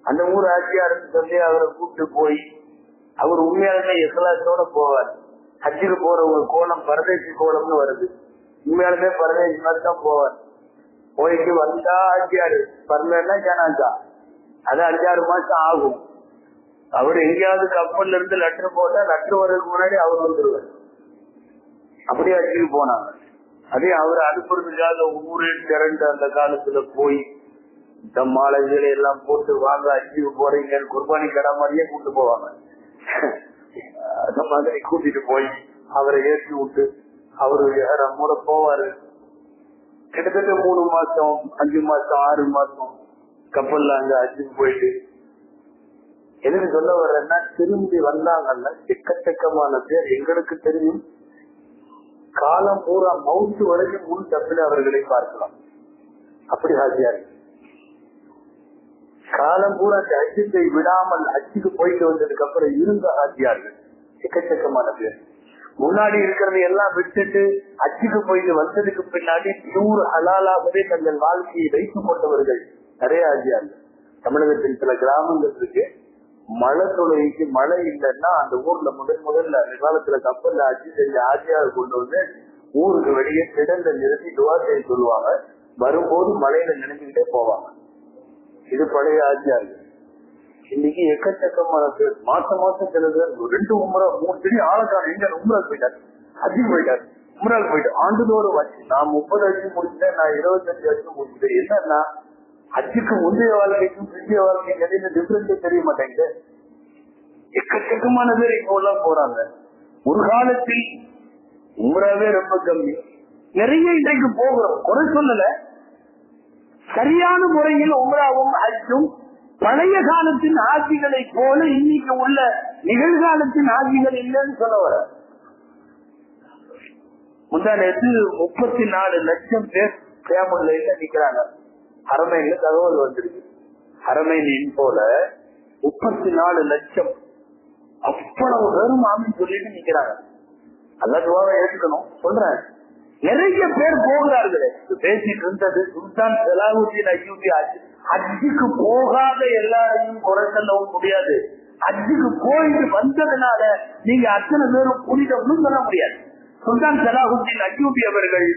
அந்த ஊர் ஆட்சியாருக்கு சொல்லி அவரை கூப்பிட்டு போய் அவர் உண்மையாலுமே எசலாத்தோட போவார். ஹஜ்ஜுக்கு போற ஒரு கோலம் பரதேசி கோலம்னு வருது. உண்மையாலுமே பரதேசி மாதிரி தான் போவார். போயிட்டு வந்தா ஆட்சியாரு பரலன்னா ஜனாதா, அது 5-6 மாசம் ஆகும். அவர் எங்கேயாவது கப்பல்ல இருந்து லெட்டர் போட்டா லெட்டர் வர்றதுக்கு முன்னாடி அவர் வந்துருவார். அப்படியே ஹஜ்ஜுக்கு போனாங்க. அதே அவர் அனுப்புறதுக்காக ஊரே திரண்டு அந்த காலத்துல போய் இந்த மாலைகளை எல்லாம் போட்டு வாங்க ஹஜ்ஜுக்கு போறீங்க குர்பானி கடை மாதிரியே கூட்டு போவாங்க. அந்த மாதிரி கூட்டிட்டு போய் அவரை ஏற்றி விட்டு அவரு முறை போவாரு. கிட்டத்தட்ட 3 மாசம் 5 மாசம் 6 மாசம் கப்பல்ல அங்க ஹஜ்ஜுக்கு போயிட்டு எதுக்கு சொல்ல வர்றேன்னா, திரும்பி வந்தாங்கல்ல எக்கச்சக்கமான பேர். எங்களுக்கு தெரியும் காலம் பூரா மவுத்து வரைக்கும் முன் தப்பில அவர்களை பார்க்கலாம். அப்படி ஹாஜியாரு காலம் பூரா அந்த ஹஜ்ஜை விடாமல் ஹஜ்ஜுக்கு போயிட்டு வந்ததுக்கு அப்புறம் இருந்த ஹாஜியார்கள் எக்கச்சக்கமான பேர். முன்னாடி இருக்கிறத எல்லாம் விட்டுட்டு ஹஜ்ஜுக்கு போயிட்டு வந்ததுக்கு பின்னாடி பியூர் ஹலாலாகவே தங்கள் வாழ்க்கையை வைத்துக் கொண்டவர்கள் நிறைய ஹாஜியார்கள். தமிழகத்தின் சில கிராமங்கள் இருக்கு, மழை தொழுகைக்கு மழை இல்லைன்னா அந்த ஊர்ல முதல்ல அந்த காலத்துல கப்பல்ல ஹஜ்ஜு செஞ்ச ஹாஜியார் கொண்டு வந்து ஊருக்கு வெளியே கிடந்த நிறுத்தி துவா செய்ய சொல்லுவாங்க. வரும்போது மழையில நினைச்சுக்கிட்டே போவாங்க. இது பழைய ஹாஜியார்கள். இன்னைக்கு எக்கச்சக்கமான பேர் மாசம் சில பேர் 2 உம்ரா 3 திடீர் ஆளுக்கான எங்க உம்ரால் போயிட்டாரு, ஹஜ்ஜுக்கு போயிட்டாரு, உம்ரால் போயிட்டு ஆண்டுதோறும் வச்சு நான் 30 ஹஜ்ஜு முடிச்சுட்டேன், நான் 25 ஹஜ்ஜு முடிச்சுட்டேன். என்னன்னா ஹஜ்ஜுக்கு முந்தைய வாழ்க்கைக்கும் பிந்தைய வாழ்க்கைக்கும் எதுன்னு டிஃபரன்ஸே தெரிய மாட்டேங்குது. எக்கச்சக்கமான பேர் இப்போ எல்லாம் போறாங்க. ஒரு காலத்தில் உம்ராவே ரொம்ப கம்மி, நிறைய இன்றைக்கு போகிறோம், குறை சொல்லல. சரியான முறையில் உம்ராவும் ஹஜ்ஜும் பழைய காலத்தின் ஆட்சிகளை போல இன்னைக்கு உள்ள நிகழ்காலத்தின் ஆட்சிகள் இல்லைன்னு சொல்ல வர. முந்தானத்து 34 லட்சம் பேர் கேமல்ல நிக்கிறாங்க. ஹரமைன்ல தகவல் வந்துருக்கு. ஹரமைன் போல 34 லட்சம் அவ்வளவு பேரும் ஆமின்னு சொல்லிட்டு நிக்கிறாங்க. அல்லாஹ்வை ஏற்றுக்கணும் சொல்றேன். நிறைய பேர் போகிறார்களே. பேசிட்டு இருந்தது சுல்தான் சலாஹுதீன் அய்யூபி ஹஜ்ஜுக்கு போகாத எல்லாரையும் குறை சொல்லவும் முடியாது. ஹஜ்ஜுக்கு போயிட்டு வந்ததுனால நீங்க அத்தனை பேரும் புனிதம்னு சொல்ல முடியாது. சுல்தான் சலாஹுதீன் அய்யூபி அவர்கள்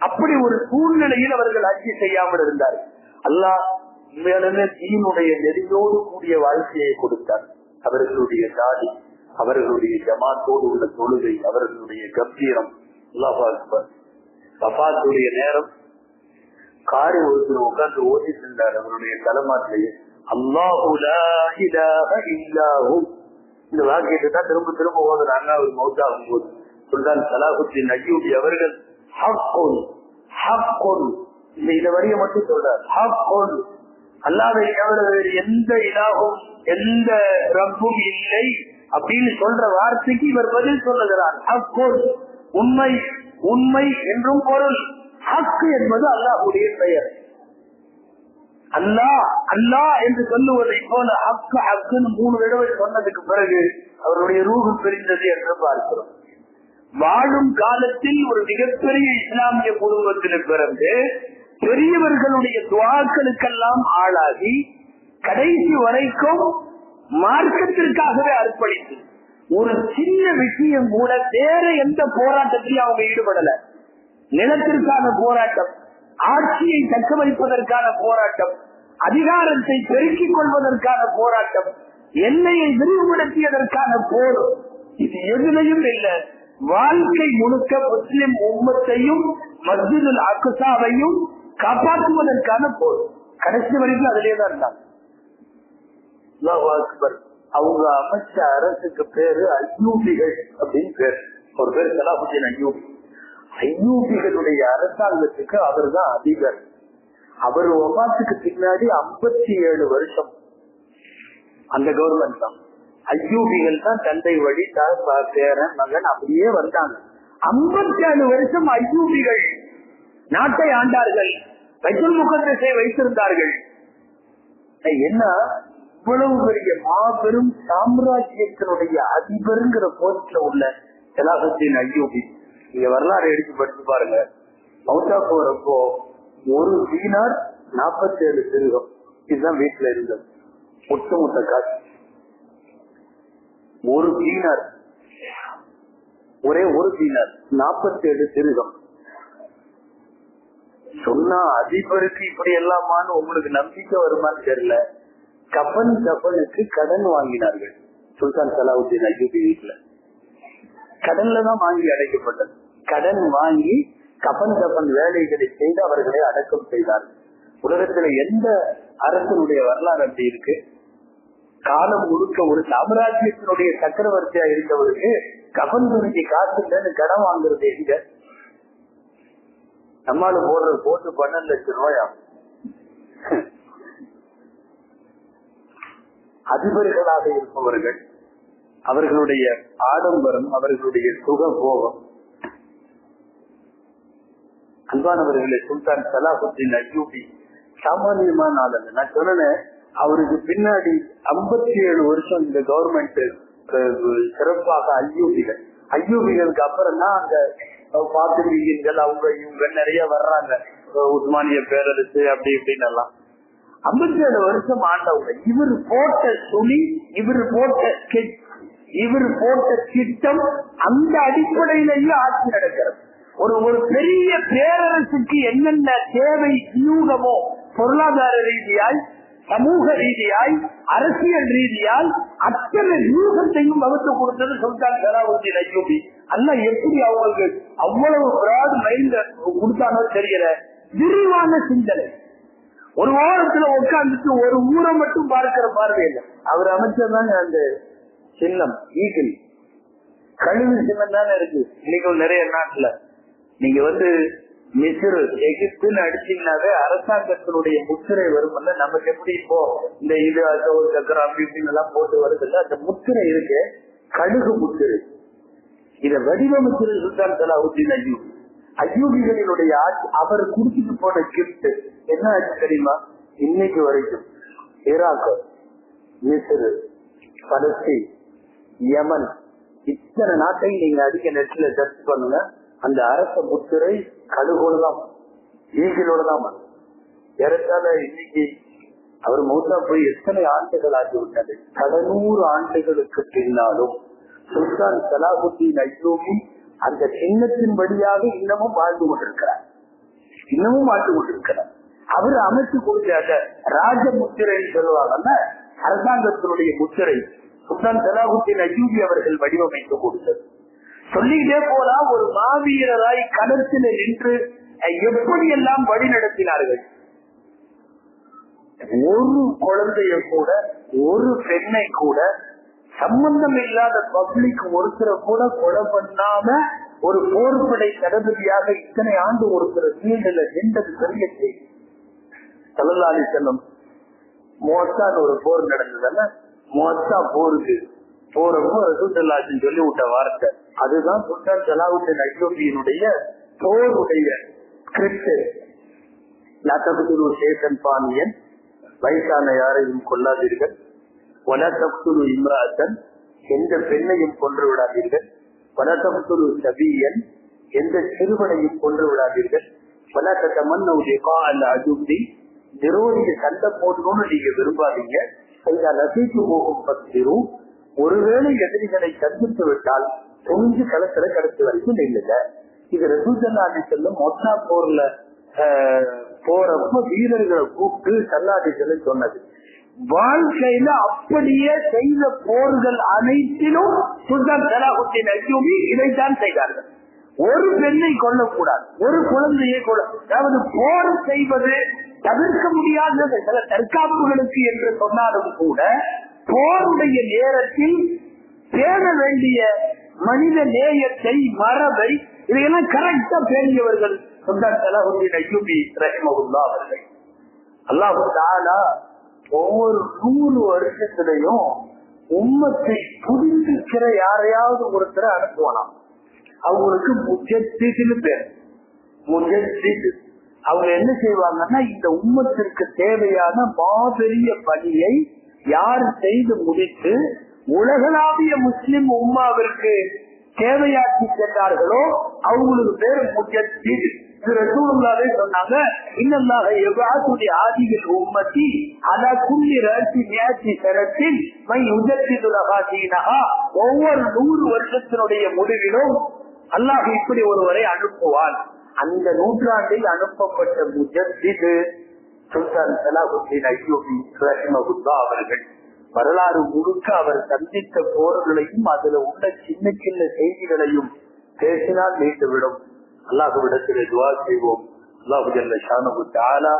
அப்படி ஒரு சூழ்நிலையில் அவர்கள் ஹஜ்ஜு செய்யாமல் இருந்தார். அல்லாஹ் உண்மையாலுமே தீனுடைய நெறியோடு கூடிய வாழ்க்கையை கொடுத்தார். அவர்களுடைய தாடி, அவர்களுடைய ஜமாத்தோடு உள்ள தொழுகை, அவர்களுடைய கம்பீரம். அல்லாஹ் அக்பர். வஃபாத்துடைய நேரம் காரி ஒருத்தர் உட்கார்ந்து ஓதிட்டு இருந்தார். அவருடைய தலைமாட்டிலேயே அல்லாஹு லா இலாஹ இல்லஹு இந்த வாக்கியத்தை தான் திரும்ப ஓதுறாங்க. அவர் மௌத்தாகும் போது சுல்தான் சலாஹுதீன் அய்யூபி அவர்கள் ஹக்குன் ஹக்குன் இந்த வரியை மட்டும் சொல்றார். ஹக்குன் அல்லாஹ்வை தவிர வேறு எந்த இலாஹும் எந்த ரப்பும் இல்லை அப்படின்னு சொல்ற வார்த்தைக்கு இவர் பதில் சொல்லுகிறார். ஹக்குன் உண்மை, உண்மை என்றும் பொருள். ஹக்கு என்பது அல்லாஹ்வுடைய பெயர். அல்லாஹ் அல்லாஹ் என்று சொல்லுவதை போல ஹக்கு ஹக்குன்னு 3 தடவை சொன்னதுக்கு பிறகு அவருடைய ரூஹு பிரிந்தது என்று பார்க்கிறோம். வாழும் காலத்தில் ஒரு மிகப்பெரிய இஸ்லாமிய குடும்பத்தில் பிறந்து பெரியவர்களுடைய துஆக்களுக்கெல்லாம் ஆளாகி கடைசி வரைக்கும் மார்க்கத்திற்காகவே அர்ப்பணித்து ஒரு சின்ன விஷயம் கூட வேற எந்த போராட்டத்திலும் அவங்க ஈடுபடல. நிலத்திற்கான போராட்டம், ஆட்சியை தக்க வைப்பதற்கான போராட்டம், அதிகாரத்தை பெருக்கிக் கொள்வதற்கான போராட்டம், எல்லையை விரிவுபடுத்தியதற்கான போர், இது எதுலையும் இல்லை. வாழ்க்கை முழுக்க முஸ்லிம் உம்மத்தையும் மஸ்ஜிதுல் அக்ஸாவையும் காப்பாற்றுவதற்கான போர். கடைசி வரைக்கும் அதிலே தான் இருந்தாங்க. அல்லாஹ் அக்பர். அவங்க அமைச்ச அரசுக்கு பேரு அய்யூபிகள் அப்படின்னு பேர். ஒரு பேர் சலாஹுதீன் அய்யூபி. அய்யூபிகளுடைய அரசாங்கத்துக்கு அவர் தான் அதிபர். அவர் வஃபாத்துக்கு பின்னாடி 57 வருஷம் அந்த கவர்மெண்ட் தான். அய்யூபிகள் தான் தந்தை வழி பேரன் மகன் அப்படியே வந்தாங்க. 57 வருஷம் அய்யூபிகள் நாட்டை ஆண்டார்கள், பைத்துல் முகத்தஸை வைத்திருந்தார்கள். என்ன இவ்வளவு பெரிய மாபெரும் சாம்ராஜ்யத்தினுடைய அதிபருங்கிற போஸ்ட்ல உள்ள சலாஹுத்தீன் அய்யூபி, நீங்க வரலாறு எடுத்து படிச்சு பாருங்க. மௌத்தா போறப்போ ஒரு தீனார் 47 திருகம் இதுதான் வீட்டுல இருந்தது. ஒட்டுமொத்த காசு ஒரு தீனார், ஒரே ஒரு தீனார் 47 திருகம். சொன்னா அதிபருக்கு இப்படி எல்லாமான்னு உங்களுக்கு நம்பிக்கை வருமானு தெரியல. கஃனுக்கு கடன் வாங்கினார்கள் சுல்தான் சலாஹுத்தீன் அய்யூபி வீட்டுல. கடன்ல தான் வாங்கி அடைக்கப்பட்டது. கடன் வாங்கி கஃன் வேலைகளை செய்து அவர்களை அடக்கம் செய்தார்கள். உலகத்துல எந்த அரசனுடைய வரலாறு அப்படி இருக்கு? காலம் முழுக்க ஒரு சாம்ராஜ்யத்தினுடைய சக்கரவர்த்தியா இருந்தவருக்கு கஃன் துணிக்கு காசு இல்லைன்னு கடன் வாங்குறது எங்க? நம்மால போட்டு 12 லட்சம் ரூபாயா? அதிபர்களாக இருப்பவர்கள் அவர்களுடைய ஆடம்பரம், அவர்களுடைய சுகபோகம். அன்பானவர்களே, சுல்தான் சலாஹுத்தீன் அய்யூபி சாமானியமான ஆள் அல்ல. நான் சொன்னேன், அவருக்கு பின்னாடி 57 வருஷம் இந்த கவர்மெண்ட் சிறப்பாக அய்யூபிகளுக்கு அப்புறம் தான் அந்த பாத்திரிகள் அவங்க இவங்க நிறைய வர்றாங்க. உஸ்மானிய பேரரசு அப்படி இப்படின்னு எல்லாம் 57 வருஷம் ஆண்டவங்க. இவர் போட்ட துணி, இவர் போட்ட திட்டம், அந்த அடிப்படையிலேயே ஆட்சி நடக்கிறது. ஒரு பெரிய பேரரசுக்கு என்னென்ன தேவை வியூகமோ, பொருளாதார ரீதியாய், சமூக ரீதியாய், அரசியல் ரீதியால் அத்தனை வியூகத்தையும் வகுத்து கொடுத்தது சுல்தான் சலாஹுத்தீன் அய்யூபி. அல்ல எப்படி அவங்களுக்கு அவ்வளவு பிராட் மைண்ட் கொடுத்தானோ தெரியல. விரிவான சிந்தனை. ஒரு ஓரத்துல உட்கார்ந்துட்டு ஒரு ஊரை மட்டும் பார்க்கிற பார்வை இல்லை. அவர் அமைச்சர்தாங்க அந்த சின்னம், ஈகிள் கழுவு சின்னம் தானே இருக்கு இன்னைக்கு நிறைய நாட்டுல. நீங்க மிஸ்ர், எகிப்துன்னு அடிச்சீங்கன்னாவே அரசாங்கத்தினுடைய முத்திரை வரும். நமக்கு எப்படி இப்போ இந்த இது சக்கரம் அப்படி இப்படின்னு எல்லாம் போட்டு வருது இல்ல, அந்த முத்திரை இருக்கு, கழுகு முத்திரை. இத வடிவமைச்சது சுல்தான் சலாஹுத்தீன் அய்யூபி. அய்யூபிகளினுடைய ஆட்சி. அவர் குடிச்சிட்டு போன கிஃப்ட் என்ன ஆச்சு தெரியுமா? இன்னைக்கு வரைக்கும் ஈராக், மிஸ்ர், பலஸ்தீன், யமன், இத்தனை நாட்டையும் நீங்க அதிக நெட்ல சர்ச் பண்ணுங்க. அந்த அரச முத்திரை கழுகோடுதான், ஈகிலோடுதான். ஏறத்தாழ இன்னைக்கு அவர் மௌத்தா போய் எத்தனை ஆண்டுகள் ஆகிவிட்டது? 700 ஆண்டுகளுக்கு பின்னாலும் சுல்தான் சலாஹுத்தீன் அய்யூபி அந்த சின்னத்தின் வழியாக இன்னமும் வாழ்ந்து கொண்டிருக்கிறார். அவர் அமைச்சு கொடுத்த ராஜ முத்திரைன்னு சொல்லுவாங்கல்ல, அரசாங்கத்தினுடைய முத்திரை சுல்தான் சலாஹுத்தீன் அய்யூபி அவர்கள் வடிவமைத்து கொடுத்தது. சொல்லிட்டே போல ஒரு மாவீரராய் களத்தில் நின்று எப்படியெல்லாம் வழி நடத்தினார்கள். ஒரு குழந்தைய கூட, ஒரு பெண்ணை கூட, சம்பந்தம் இல்லாத பப்ளிக் ஒருத்தரை கூட கொலை பண்ணாம ஒரு போர்படை தளபதியாக இத்தனை ஆண்டு ஒருத்தர் ஃபீல்டுல நின்றது பெரிய செய்தி. ஸல்லல்லாஹு அலைஹி வஸல்லம் முஅத்தான் ஒரு போர் நடந்ததுன்னா, முஅத்தா போருக்கு போறப்போ ரசூலுல்லாஹி சொல்லி விட்ட வார்த்தை அதுதான் சுல்தான் சலாஹுத்தீன் அய்யூபியினுடைய போருடைய ஸ்கிரிப்ட். லாத்தகுரு சேகன் பாணியன், வயசான யாரையும் கொல்லாதீர்கள். வலத்தகுரு இம்ராத்தன், எந்த பெண்ணையும் கொன்று விடாதீர்கள். வலத்தகுரு சபியன், எந்த சிறுவனையும் கொன்று விடாதீர்கள். வலத்தமன்னவுடைய கால் அஜுப்தி, விரோதியை சண்டை போடணும்னு நீங்க விரும்பாதீங்க. நசித்து போகும் பத்திரு, ஒருவேளை எதிரிகளை சந்தித்து விட்டால் துணிஞ்சு களத்துல கடைசி வரைக்கும் இல்லைங்க. இது ரசூலுல்லாஹி செல்லும் மொத்தா போர்ல போறப்ப வீரர்களை கூப்பிட்டு சல்லாடி செல்ல சொன்னது. வாழ்க்கையில அப்படியே செய்த போர்கள் அனைத்திலும் சுல்தான் சலாஹுத்தீன் அய்யூபி இதைத்தான் செய்தார்கள். ஒரு பெண்ணை கொல்லக்கூடாது, ஒரு குழந்தையை கொள்ள, அதாவது போர் செய்வது தவிர்க்க முடியாத சில தற்காப்புகளுக்கு என்று சொன்னாலும் கூட போருடைய நேரத்தில் பேண வேண்டிய மனித நேயத்தை, மரபை, இதையெல்லாம் கரெக்டா பேணியவர்கள் சுல்தான் சலாஹுத்தீன் அய்யூபி ரஹிமஹுல்லாஹ் அவர்கள். அல்லாஹ் தஆலா ஒவ்வொரு 100 வருஷத்திலையும் உம்மத்தை புதுப்பிக்கிற யாரையாவது ஒருத்தரை அனுப்புவானாம். அவங்களுக்கு முஜத்தின்னு பேர். முஜத்தித். அவங்க என்ன செய்வாங்கன்னா, இந்த உம்மத்திற்கு தேவையான மாபெரிய பணியை யார் செய்து முடித்து உலகளாவிய முஸ்லிம் உம்மாவிற்கு தேவையாக்கி சென்றார்களோ அவங்களுக்கு பேர் முஜத்தித். ரசூலுல்லாஹி சொன்னாங்க, இன்னல்லாஹ யபஅது ஆதிகள் உம்மத்தி அலா குல்லி ராசி மியாத்தி சனத்தின் மை யுஜத்திது லஹா தீனஹா. ஒவ்வொரு 100 வருஷத்தினுடைய முடிவிலும் அல்லாஹ் இப்படி ஒருவரை அனுப்புவான். அந்த நூற்றாண்டில் அனுப்பப்பட்ட முஜத்தித் சுல்தான் சலாஹுத்தீன் அய்யூபி ரஹிமஹுல்லாஹ் அவர்கள். வரலாறு முழுக்க அவர் சந்தித்த போர்களையும் அதுல உள்ள சின்ன சின்ன செய்திகளையும் பேசினால் நீண்டுவிடும். அல்லாஹ்விடத்திலே துஆ செய்வோம். அல்லாஹ் ஜல்ல ஷானஹு தஆலா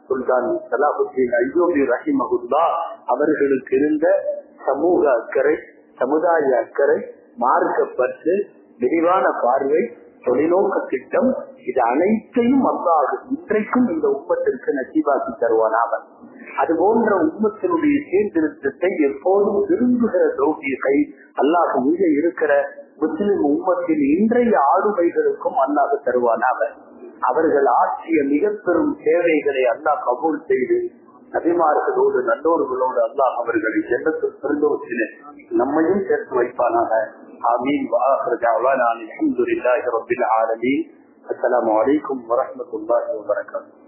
சுல்தான் சலாஹுத்தீன் அய்யூபி ரஹிமஹுல்லாஹ் அவர்களுக்கு இருந்த சமூக அக்கறை, சமுதாய அக்கறை, மார்க்கப்பற்று, விரிவான பார்வை, தொலைநோக்க திட்டம், இது அனைத்தையும் அல்லாஹ் இன்றைக்கும் இந்த உம்மத்திற்கு நசீபாக்கி தருவானாக. அது போன்ற உம்மத்தினுடைய சீர்திருத்தத்தை எப்போதும் விரும்புகிற தௌஃபீகை அல்லாஹ் மீது இருக்கிற முஸ்லிம் உம்மத்தின் இன்றைய ஆளுமைகளுக்கும் அல்லாஹ் தருவானாக. அவர்கள் ஆற்றிய மிக பெரும் சேவைகளை அல்லாஹ் கபூல் செய்து நபிமார்களோடு நல்லோர்களோடு அல்லாஹ் அவர்களை ஜன்னத்துல் ஃபிர்தௌஸிலே நம்மையும் சேர்த்து வைப்பானாக. ஆமீன். வஆகிரு தஅவானா அல்ஹம்துலில்லாஹி ரப்பில் ஆலமீன். அஸ்ஸலாமு அலைக்கும் வரஹ்மத்துல்லாஹி வபரகாத்துஹு.